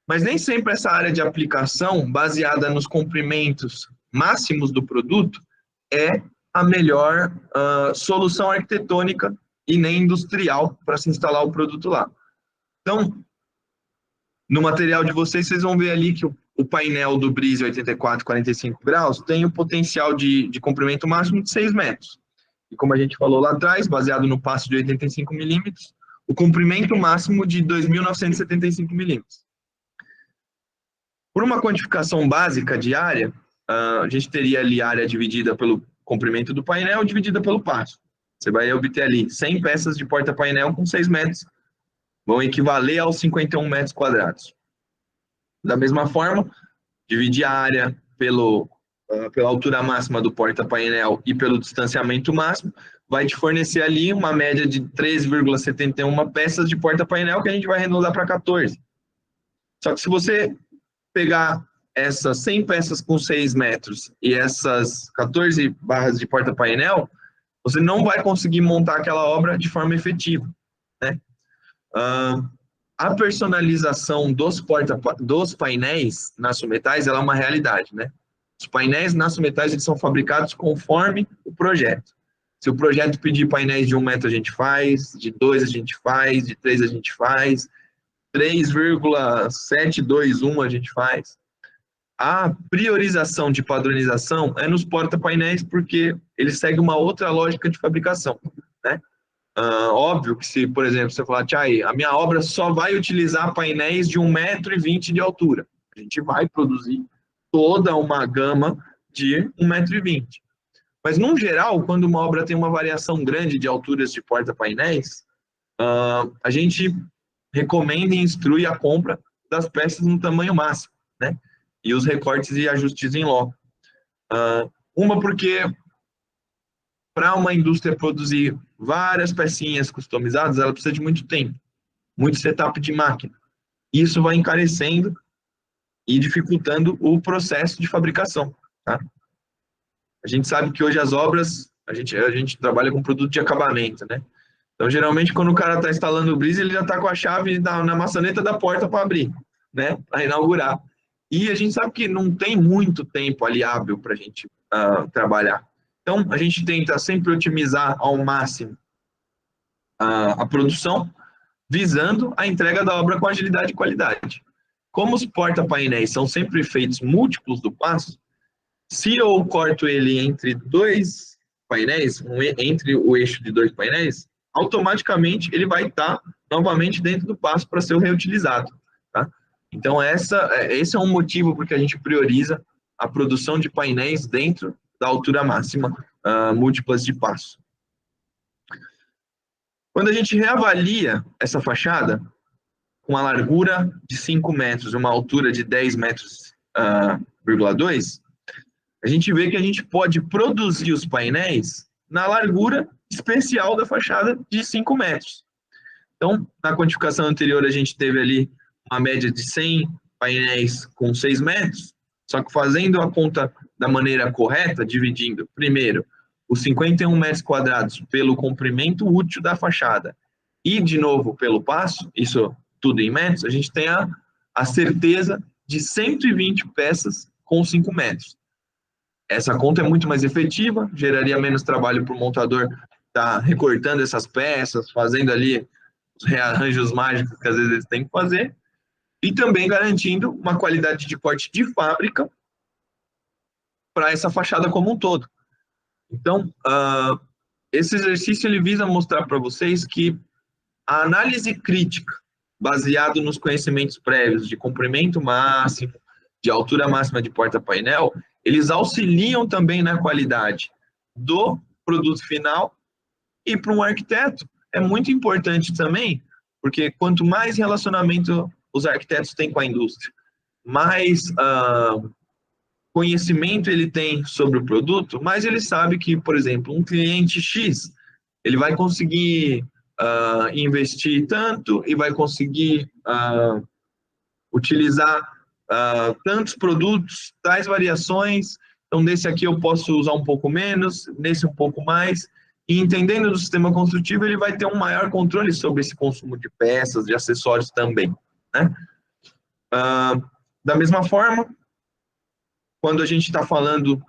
Mas nem sempre essa área de aplicação, baseada nos comprimentos máximos do produto, é a melhor solução arquitetônica e nem industrial para se instalar o produto lá. Então, no material de vocês vão ver ali que o painel do brise 84-45 graus tem o potencial de comprimento máximo de 6 metros. E como a gente falou lá atrás, baseado no passo de 85 milímetros, o comprimento máximo de 2.975 milímetros. Por uma quantificação básica de área, a gente teria ali a área dividida pelo comprimento do painel, dividida pelo passo. Você vai obter ali 100 peças de porta-painel com 6 metros, vão equivaler aos 51 metros quadrados. Da mesma forma, dividir a área pela altura máxima do porta-painel e pelo distanciamento máximo, vai te fornecer ali uma média de 3,71 peças de porta-painel, que a gente vai arredondar para 14. Só que se você pegar essas 100 peças com 6 metros e essas 14 barras de porta-painel, você não vai conseguir montar aquela obra de forma efetiva, né? A personalização dos painéis na Sumetais, ela é uma realidade, né? Os painéis na Sumetais, eles são fabricados conforme o projeto. Se o projeto pedir painéis de 1 metro, a gente faz, de 2 a gente faz, de 3 a gente faz, 3,721 a gente faz. A priorização de padronização é nos porta-painéis, porque ele segue uma outra lógica de fabricação, né? Óbvio que se, por exemplo, você falar, Tchai, a minha obra só vai utilizar painéis de 1,20 m de altura. A gente vai produzir toda uma gama de 1,20 m. Mas, no geral, quando uma obra tem uma variação grande de alturas de porta-painéis, a gente recomenda e instrui a compra das peças no tamanho máximo, né? E os recortes e ajustes em loco. Uma porque para uma indústria produzir várias pecinhas customizadas, ela precisa de muito tempo, muito setup de máquina. Isso vai encarecendo e dificultando o processo de fabricação, tá? A gente sabe que hoje as obras, a gente trabalha com produto de acabamento, né? Então, geralmente, quando o cara está instalando o Breeze, ele já está com a chave na maçaneta da porta para abrir, né? Para inaugurar. E a gente sabe que não tem muito tempo ali hábil para a gente trabalhar. Então, a gente tenta sempre otimizar ao máximo a produção, visando a entrega da obra com agilidade e qualidade. Como os porta-painéis são sempre feitos múltiplos do passo, se eu corto ele entre dois painéis, entre o eixo de dois painéis, automaticamente ele vai estar novamente dentro do passo para ser reutilizado. Tá? Então, esse é um motivo porque a gente prioriza a produção de painéis dentro da altura máxima, múltiplas de passo. Quando a gente reavalia essa fachada, com a largura de 5 metros, uma altura de 10 metros, 2, a gente vê que a gente pode produzir os painéis na largura especial da fachada de 5 metros. Então, na quantificação anterior, a gente teve ali uma média de 100 painéis com 6 metros, só que fazendo a conta da maneira correta, dividindo, primeiro, os 51 metros quadrados pelo comprimento útil da fachada e, de novo, pelo passo, isso tudo em metros, a gente tem a certeza de 120 peças com 5 metros. Essa conta é muito mais efetiva, geraria menos trabalho para o montador estar recortando essas peças, fazendo ali os rearranjos mágicos que às vezes eles têm que fazer, e também garantindo uma qualidade de corte de fábrica para essa fachada como um todo. Então, esse exercício ele visa mostrar para vocês que a análise crítica, baseado nos conhecimentos prévios de comprimento máximo, de altura máxima de porta-painel, eles auxiliam também na qualidade do produto final, e para um arquiteto é muito importante também, porque quanto mais relacionamento os arquitetos têm com a indústria, mais conhecimento ele tem sobre o produto, mais ele sabe que, por exemplo, um cliente X, ele vai conseguir investir tanto e vai conseguir utilizar tantos produtos, tais variações, então nesse aqui eu posso usar um pouco menos, nesse um pouco mais, e entendendo do sistema construtivo, ele vai ter um maior controle sobre esse consumo de peças, de acessórios também, né? Da mesma forma, quando a gente está falando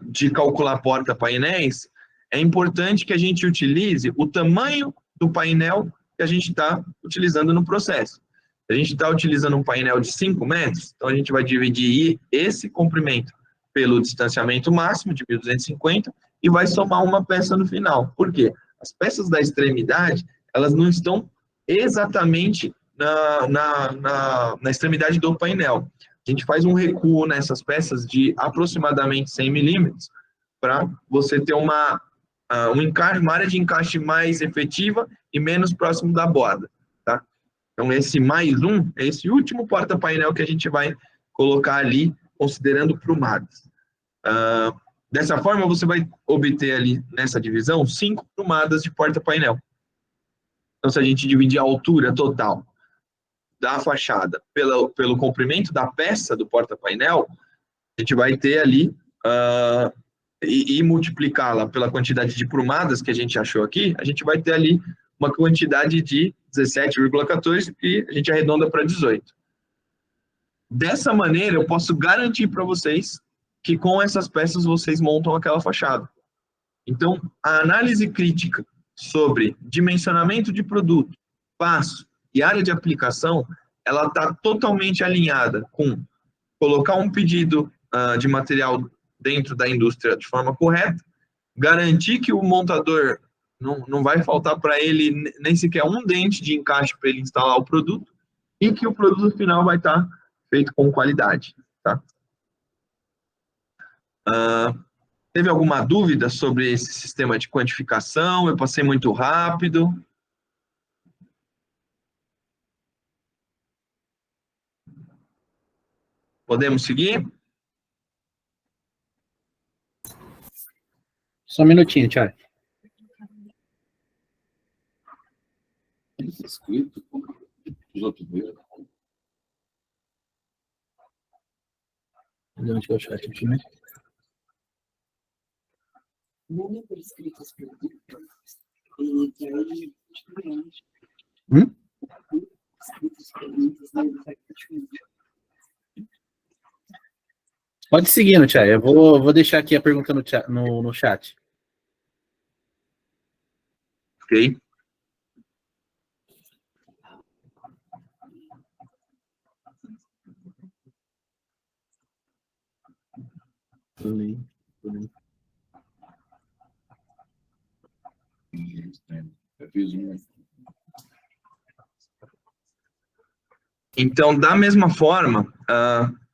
de calcular porta-painéis, é importante que a gente utilize o tamanho do painel que a gente está utilizando no processo. Se a gente está utilizando um painel de 5 metros, então a gente vai dividir esse comprimento pelo distanciamento máximo de 1.250 e vai somar uma peça no final. Por quê? As peças da extremidade, elas não estão exatamente na extremidade do painel. A gente faz um recuo nessas peças de aproximadamente 100 milímetros para você ter uma área de encaixe mais efetiva e menos próximo da borda, tá? Então, esse mais um é esse último porta-painel que a gente vai colocar ali, considerando prumadas. Dessa forma, você vai obter ali, nessa divisão, 5 prumadas de porta-painel. Então, se a gente dividir a altura total da fachada pelo comprimento da peça do porta-painel, a gente vai ter ali, e multiplicá-la pela quantidade de prumadas que a gente achou aqui, a gente vai ter ali uma quantidade de 17,14 e a gente arredonda para 18. Dessa maneira, eu posso garantir para vocês que com essas peças vocês montam aquela fachada. Então, a análise crítica sobre dimensionamento de produto, passo e área de aplicação, ela está totalmente alinhada com colocar um pedido de material dentro da indústria de forma correta, garantir que o montador não vai faltar para ele nem sequer um dente de encaixe para ele instalar o produto, e que o produto final vai estar feito com qualidade. Tá? Teve alguma dúvida sobre esse sistema de quantificação? Eu passei muito rápido. Podemos seguir? Só um minutinho, Thiago. Escrito, os outros viram. Onde que é o chat aqui, né? Manda por escrito as perguntas. E que aí, escrito as perguntas, né? Vai continuar. Pode seguir, no Thiago. Eu vou deixar aqui a pergunta no chat. Ok? Eu fiz um. Então, da mesma forma,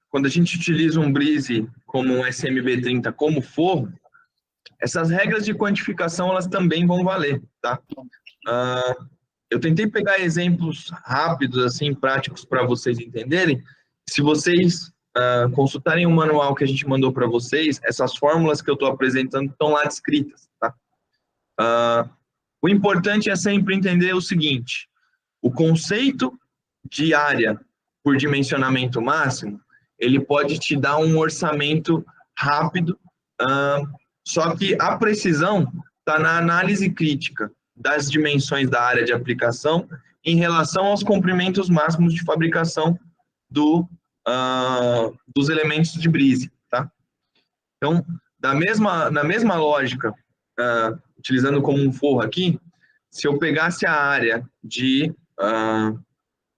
quando a gente utiliza um Breeze como um SMB30 como forro, essas regras de quantificação elas também vão valer, tá? Eu tentei pegar exemplos rápidos, assim, práticos para vocês entenderem. Se vocês consultarem o manual que a gente mandou para vocês, essas fórmulas que eu estou apresentando estão lá descritas, tá? O importante é sempre entender o seguinte: o conceito de área por dimensionamento máximo, ele pode te dar um orçamento rápido, só que a precisão está na análise crítica das dimensões da área de aplicação em relação aos comprimentos máximos de fabricação dos elementos de Breeze, tá? Então, na mesma lógica, utilizando como um forro aqui, se eu pegasse a área de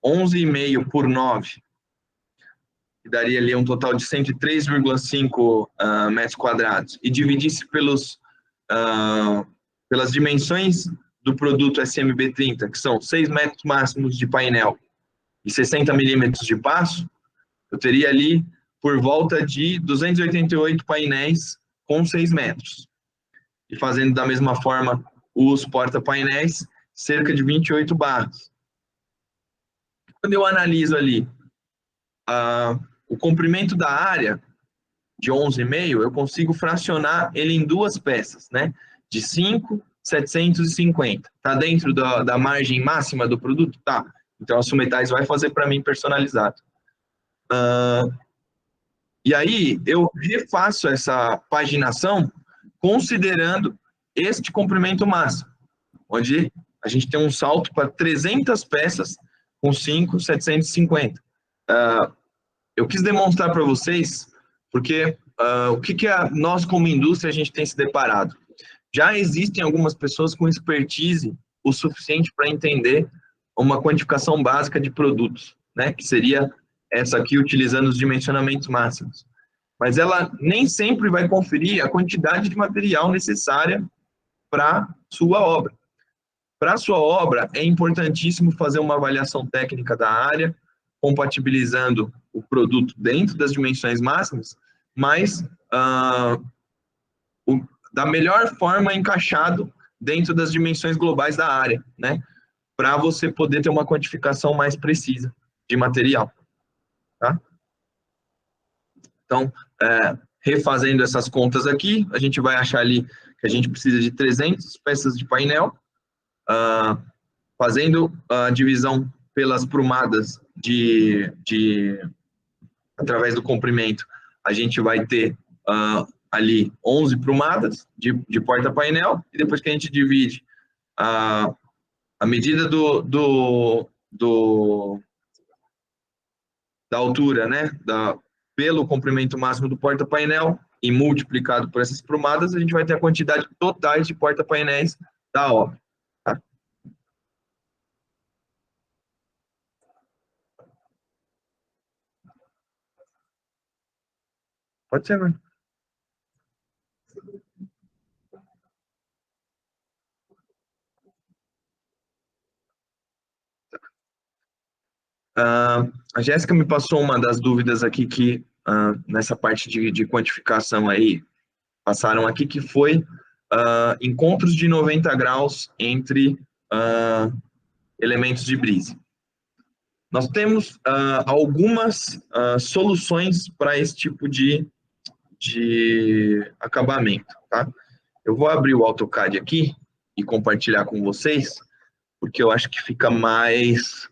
11,5 por 9, que daria ali um total de 103,5 metros quadrados, e dividisse pelas dimensões do produto SMB30, que são 6 metros máximos de painel e 60 milímetros de passo, eu teria ali por volta de 288 painéis com 6 metros. E fazendo da mesma forma os porta-painéis, cerca de 28 barras. Quando eu analiso ali o comprimento da área de 11,5, eu consigo fracionar ele em duas peças, né? De 5,750. Está dentro da margem máxima do produto? Tá. Então, a Sumetais vai fazer para mim personalizado. E aí, eu refaço essa paginação considerando este comprimento máximo, onde a gente tem um salto para 300 peças com 5,750. Eu quis demonstrar para vocês, porque o que nós, como indústria, a gente tem se deparado? Já existem algumas pessoas com expertise o suficiente para entender uma quantificação básica de produtos, né? Que seria essa aqui, utilizando os dimensionamentos máximos. Mas ela nem sempre vai conferir a quantidade de material necessária para sua obra. Para sua obra, é importantíssimo fazer uma avaliação técnica da área, compatibilizando o produto dentro das dimensões máximas, mas da melhor forma encaixado dentro das dimensões globais da área, né? Para você poder ter uma quantificação mais precisa de material, tá? Então, refazendo essas contas aqui, a gente vai achar ali que a gente precisa de 300 peças de painel, fazendo a divisão pelas prumadas através do comprimento, a gente vai ter ali 11 prumadas de porta-painel, e depois que a gente divide a medida da altura, né, pelo comprimento máximo do porta-painel e multiplicado por essas prumadas, a gente vai ter a quantidade total de porta-painéis da obra. Tá? Pode ser, né? A Jéssica me passou uma das dúvidas aqui que, nessa parte de quantificação aí, passaram aqui, que foi encontros de 90 graus entre elementos de Breeze. Nós temos algumas soluções para esse tipo de acabamento, tá? Eu vou abrir o AutoCAD aqui e compartilhar com vocês, porque eu acho que fica mais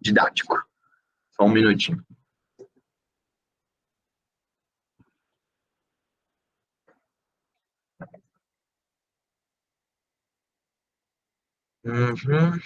didático. Só um minutinho. Uhum.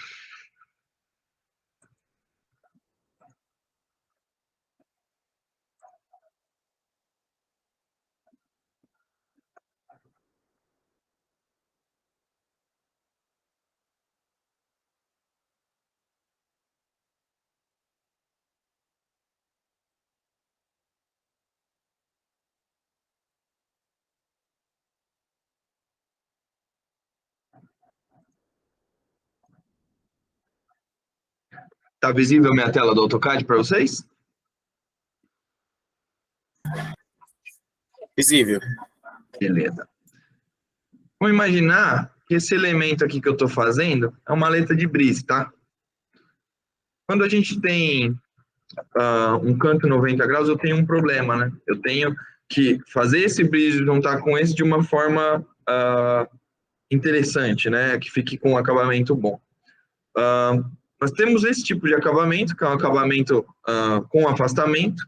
Tá visível minha tela do AutoCAD para vocês? Visível. Beleza. Vamos imaginar que esse elemento aqui que eu estou fazendo é uma letra de brise, tá? Quando a gente tem um canto 90 graus, eu tenho um problema, né? Eu tenho que fazer esse brise juntar com esse de uma forma interessante, né? Que fique com um acabamento bom. Nós temos esse tipo de acabamento, que é um acabamento com afastamento.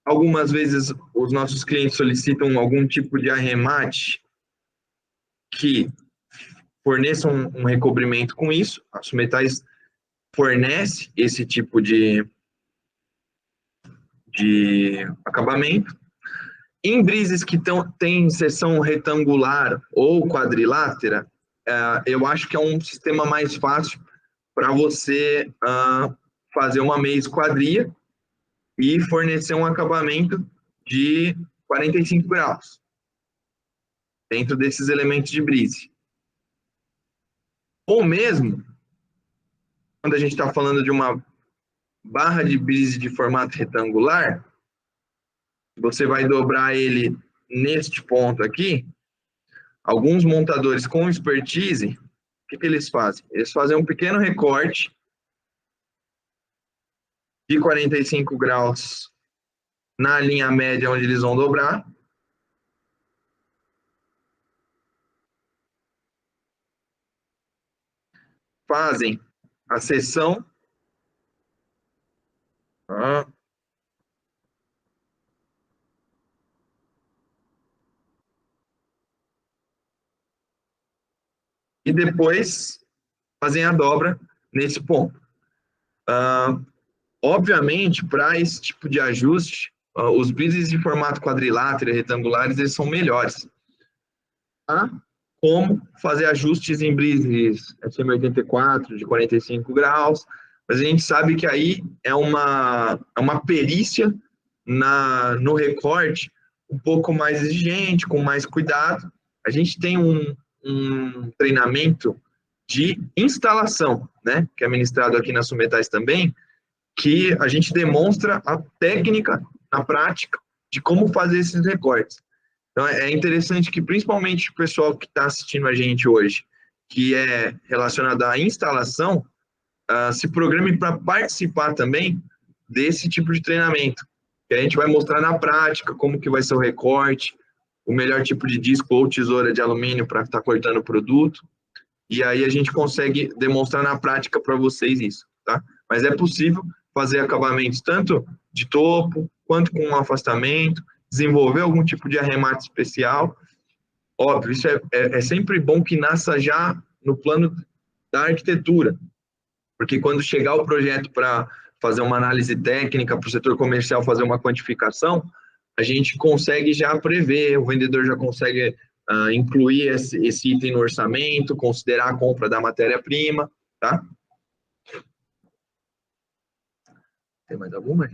Algumas vezes os nossos clientes solicitam algum tipo de arremate que forneça um recobrimento com isso. A Sumetais fornece esse tipo de acabamento. Em brises que têm seção retangular ou quadrilátera, eu acho que é um sistema mais fácil para você fazer uma meia esquadria e fornecer um acabamento de 45 graus dentro desses elementos de brise. Ou mesmo, quando a gente está falando de uma barra de brise de formato retangular, você vai dobrar ele neste ponto aqui. Alguns montadores com expertise, o que eles fazem? Eles fazem um pequeno recorte de 45 graus na linha média onde eles vão dobrar. Fazem a seção. E depois fazem a dobra nesse ponto. Obviamente, para esse tipo de ajuste, os brises de formato quadrilátero e retangulares, eles são melhores. Como fazer ajustes em brises SM84 de 45 graus, mas a gente sabe que aí é uma perícia no recorte um pouco mais exigente, com mais cuidado. A gente tem um treinamento de instalação, né, que é ministrado aqui na Sumetais também, que a gente demonstra a técnica na prática de como fazer esses recortes. Então, é interessante que, principalmente o pessoal que está assistindo a gente hoje, que é relacionado à instalação, se programe para participar também desse tipo de treinamento, que a gente vai mostrar na prática como que vai ser o recorte, o melhor tipo de disco ou tesoura de alumínio para estar cortando o produto, e aí a gente consegue demonstrar na prática para vocês isso, tá? Mas é possível fazer acabamentos tanto de topo, quanto com um afastamento, desenvolver algum tipo de arremate especial. Óbvio, isso é sempre bom que nasça já no plano da arquitetura, porque quando chegar o projeto para fazer uma análise técnica, para o setor comercial fazer uma quantificação, a gente consegue já prever, o vendedor já consegue incluir esse item no orçamento, considerar a compra da matéria-prima, tá? Tem mais alguma?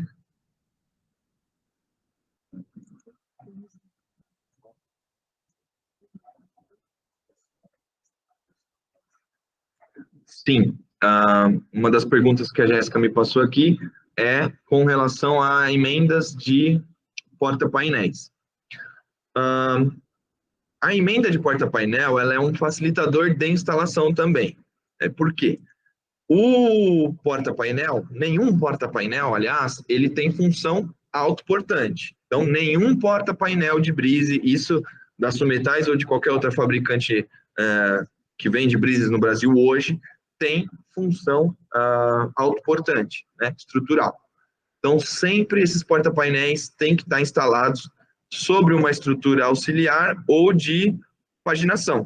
Sim. Uma das perguntas que a Jéssica me passou aqui é com relação a emendas de porta-painéis. A emenda de porta-painel, ela é um facilitador de instalação também. Por quê? O porta-painel, nenhum porta-painel, aliás, ele tem função autoportante. Então, nenhum porta-painel de brise, isso da Sumetais ou de qualquer outra fabricante que vende brises no Brasil hoje, tem função autoportante, né, estrutural. Então, sempre esses porta-painéis têm que estar instalados sobre uma estrutura auxiliar ou de paginação.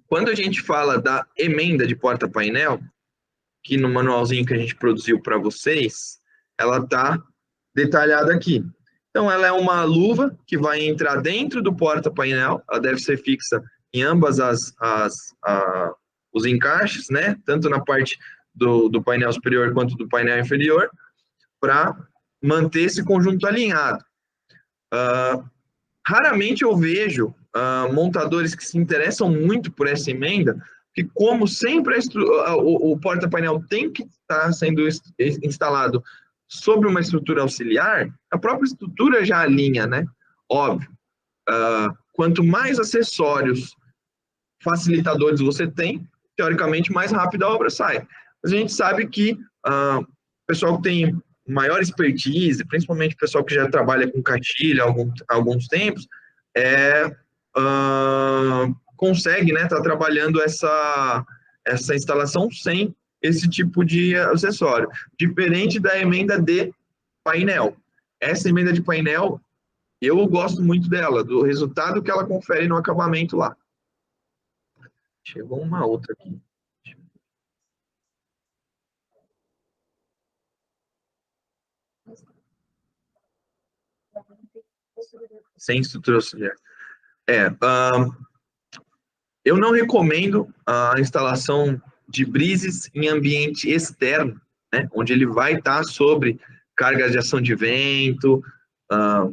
Quando a gente fala da emenda de porta-painel, que no manualzinho que a gente produziu para vocês, ela está detalhada aqui. Então, ela é uma luva que vai entrar dentro do porta-painel, ela deve ser fixa em ambas os encaixes, né? Tanto na parte do painel superior quanto do painel inferior, para manter esse conjunto alinhado. Raramente eu vejo montadores que se interessam muito por essa emenda, que como sempre o porta-painel tem que estar sendo instalado sobre uma estrutura auxiliar, a própria estrutura já alinha, né? Óbvio. Quanto mais acessórios facilitadores você tem, teoricamente, mais rápido a obra sai. Mas a gente sabe que o pessoal que tem maior expertise, principalmente o pessoal que já trabalha com cartilha há alguns tempos, consegue, né, estar trabalhando essa instalação sem esse tipo de acessório. Diferente da emenda de painel. Essa emenda de painel, eu gosto muito dela, do resultado que ela confere no acabamento lá. Chegou uma outra aqui. Sem estrutura auxiliar. Eu não recomendo a instalação de brises em ambiente externo, né, onde ele vai estar sobre cargas de ação de vento,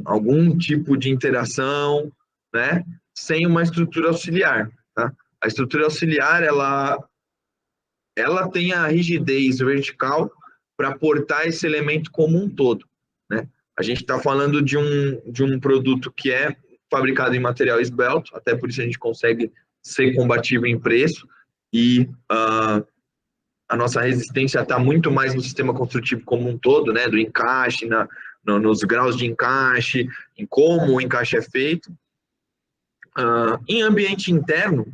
algum tipo de interação, né, sem uma estrutura auxiliar. Tá? A estrutura auxiliar, ela tem a rigidez vertical para portar esse elemento como um todo, né? A gente está falando de um produto que é fabricado em material esbelto, até por isso a gente consegue ser combatível em preço, e a nossa resistência está muito mais no sistema construtivo como um todo, né, do encaixe, nos graus de encaixe, em como o encaixe é feito. Em ambiente interno,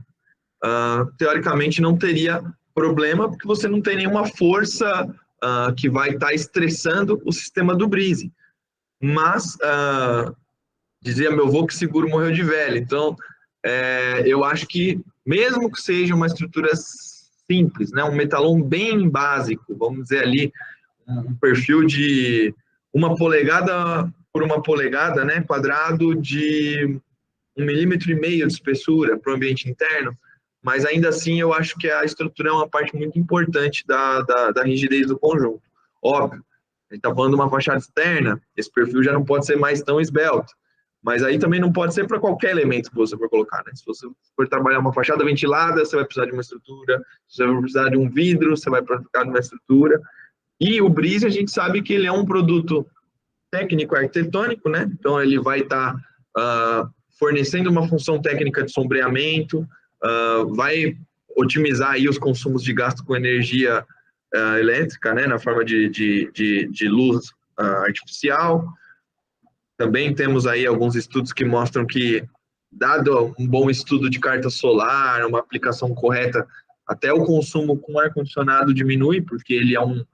teoricamente não teria problema, porque você não tem nenhuma força que vai estar estressando o sistema do brise. Mas, dizia meu avô que seguro morreu de velho. Então, eu acho que, mesmo que seja uma estrutura simples, né, um metalon bem básico, vamos dizer ali, um perfil de 1 polegada por 1 polegada, né, quadrado, de 1,5 milímetro de espessura para o ambiente interno, mas ainda assim eu acho que a estrutura é uma parte muito importante da rigidez do conjunto. Óbvio, a gente está falando de uma fachada externa, esse perfil já não pode ser mais tão esbelto, mas aí também não pode ser para qualquer elemento que você for colocar, né? Se você for trabalhar uma fachada ventilada, você vai precisar de uma estrutura, se você vai precisar de um vidro, você vai precisar de uma estrutura. E o brise, a gente sabe que ele é um produto técnico arquitetônico, né? Então ele vai estar fornecendo uma função técnica de sombreamento, vai otimizar aí os consumos de gasto com energia elétrica, né, na forma de luz artificial. Também temos aí alguns estudos que mostram que, dado um bom estudo de carta solar, uma aplicação correta, até o consumo com ar-condicionado diminui, porque ele é um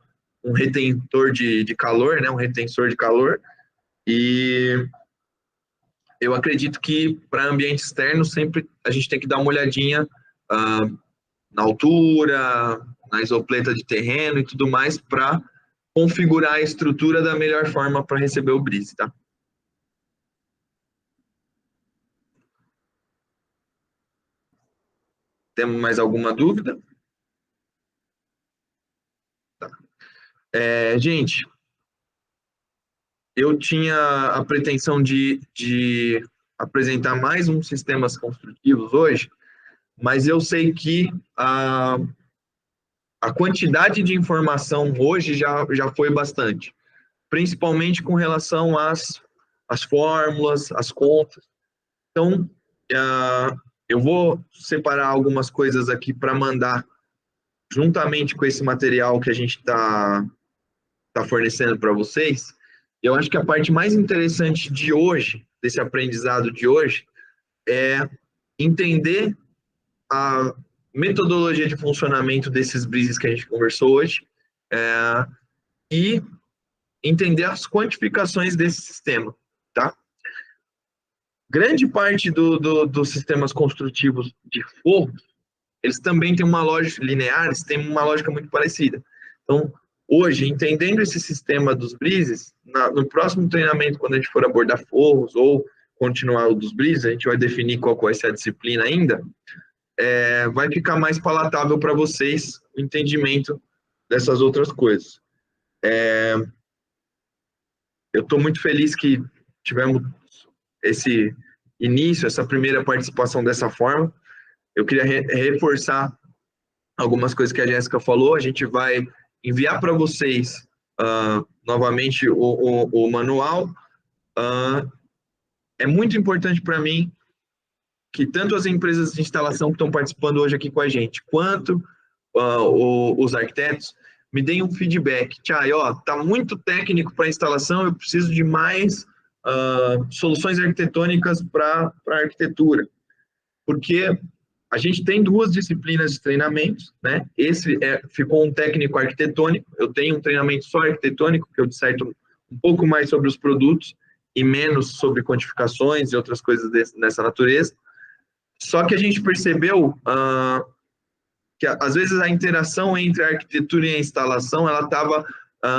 retentor de calor, né, um retensor de calor. E eu acredito que, para ambiente externo, sempre a gente tem que dar uma olhadinha na altura, na isopleta de terreno e tudo mais, para configurar a estrutura da melhor forma para receber o brise, tá? Temos mais alguma dúvida? Tá. Gente, eu tinha a pretensão de apresentar mais uns sistemas construtivos hoje, mas eu sei que a quantidade de informação hoje já foi bastante, principalmente com relação às fórmulas, às contas. Então, eu vou separar algumas coisas aqui para mandar juntamente com esse material que a gente está fornecendo para vocês. Eu acho que a parte mais interessante de hoje, desse aprendizado de hoje, é entender a metodologia de funcionamento desses breezes que a gente conversou hoje e entender as quantificações desse sistema, tá? Grande parte dos sistemas construtivos de forros, eles também têm uma lógica lineares, têm uma lógica muito parecida. Então, hoje, entendendo esse sistema dos breezes, no próximo treinamento, quando a gente for abordar forros ou continuar o dos breezes, a gente vai definir qual vai ser a disciplina ainda, vai ficar mais palatável para vocês o entendimento dessas outras coisas. Eu estou muito feliz que tivemos esse início, essa primeira participação dessa forma. Eu queria reforçar algumas coisas que a Jéssica falou. A gente vai enviar para vocês novamente o manual. É muito importante para mim que tanto as empresas de instalação que estão participando hoje aqui com a gente, quanto os arquitetos, me deem um feedback. Tchai, tá muito técnico para instalação, eu preciso de mais soluções arquitetônicas para a arquitetura. Porque a gente tem 2 disciplinas de treinamentos, né? Esse ficou um técnico arquitetônico, eu tenho um treinamento só arquitetônico, que eu disserto um pouco mais sobre os produtos e menos sobre quantificações e outras coisas dessa natureza. Só que a gente percebeu que, às vezes, a interação entre a arquitetura e a instalação, ela estava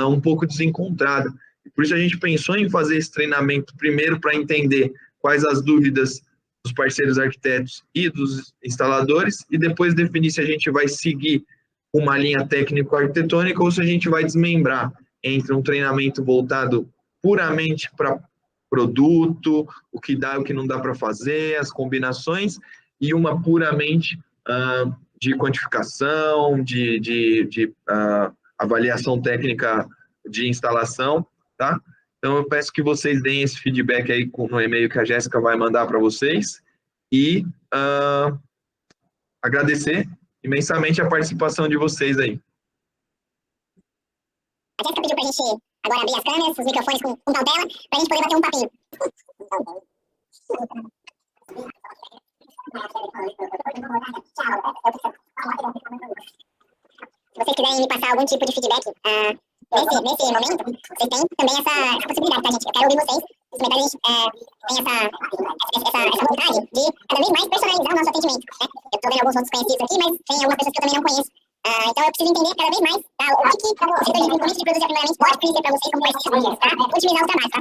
um pouco desencontrada. Por isso, a gente pensou em fazer esse treinamento primeiro para entender quais as dúvidas dos parceiros arquitetos e dos instaladores, e depois definir se a gente vai seguir uma linha técnico-arquitetônica ou se a gente vai desmembrar entre um treinamento voltado puramente para produto, o que dá e o que não dá para fazer, as combinações, e uma puramente de quantificação, de avaliação técnica de instalação, tá? Então, eu peço que vocês deem esse feedback aí no e-mail que a Jéssica vai mandar para vocês e agradecer imensamente a participação de vocês aí. A Jéssica pediu para a gente agora abrir as câmeras, os microfones com cautela, para a gente poder bater um papinho. Se vocês quiserem me passar algum tipo de feedback nesse momento, vocês têm também essa possibilidade, tá, gente? Eu quero ouvir vocês. Os comentários, a gente tem essa vontade de cada vez mais personalizar o nosso atendimento, né? Eu estou vendo alguns outros conhecidos aqui, mas tem algumas pessoas que eu também não conheço. Então, eu preciso entender cada vez mais, tá, o que o setor de desenvolvimento de produtos e aprimoramentos pode oferecer para vocês como parceiros, tá? Otimizar o trabalho, tá?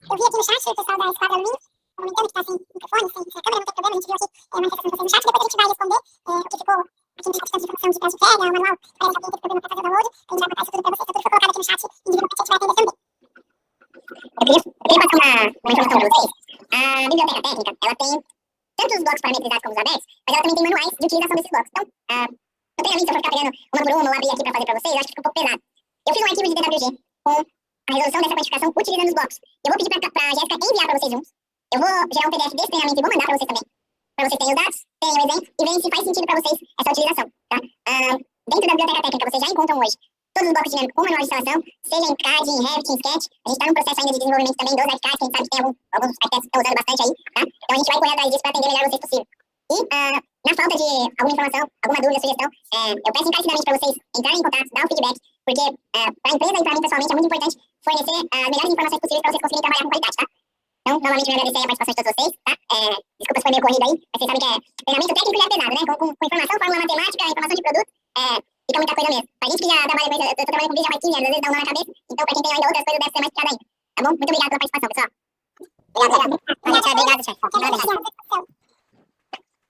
Eu vi aqui no chat o pessoal da Esquadra Alumínio comentando que está sem microfone, sem câmera, não tem problema, a gente viu aqui manifestação de vocês no chat, depois a gente vai responder o que ficou aqui nos certificados de informação de prazo de férias, o manual, parece que alguém teve problema para fazer o download, a gente vai botar isso tudo para vocês, tudo foi colocado aqui no chat, individualmente a gente vai atender também. Eu queria passar uma informação para vocês. A biblioteca técnica, ela tem tanto os blocos parametrizados como os abertos, mas ela também tem manuais de utilização desses blocos. Então, no treinamento, se eu for ficar pegando uma por uma ou abrir aqui para fazer para vocês, eu acho que fica um pouco pesado. Eu fiz um arquivo de DWG com a resolução dessa quantificação utilizando os blocos. Eu vou pedir para a Jéssica enviar para vocês juntos. Eu vou gerar um PDF desse treinamento e vou mandar para vocês também. Para vocês terem os dados, terem o exemplo e verem se faz sentido para vocês essa utilização. Tá? Dentro da biblioteca técnica, vocês já encontram hoje todos os blocos dinâmicos com manual de instalação, seja em CAD, em Revit, em Sketch. A gente está num processo ainda de desenvolvimento também dos arquicads, que a gente sabe que tem alguns arquitetos que estão usando bastante aí. Tá? Então a gente vai correr atrás disso para atender melhor vocês possível. E na falta de alguma informação, alguma dúvida, sugestão, eu peço encarecidamente para vocês entrarem em contato, dar o feedback, porque para a empresa e para mim pessoalmente é muito importante fornecer as melhores informações possíveis para vocês conseguirem trabalhar com qualidade, tá? Então, novamente, eu agradecer a participação de todos vocês, tá? Desculpa se foi meio corrido aí, mas vocês sabem que treinamento técnico já é pesado, né? Com informação, fórmula matemática, informação de produto, fica muita coisa mesmo. Pra gente que já trabalha com isso, eu tô trabalhando com vídeo há mais de 15 anos, às vezes dá um nó na cabeça, então pra quem tem ainda outras coisas deve ser mais complicado ainda, tá bom? Muito obrigado pela participação, pessoal. Obrigado, Thiago. Obrigado, Thiago.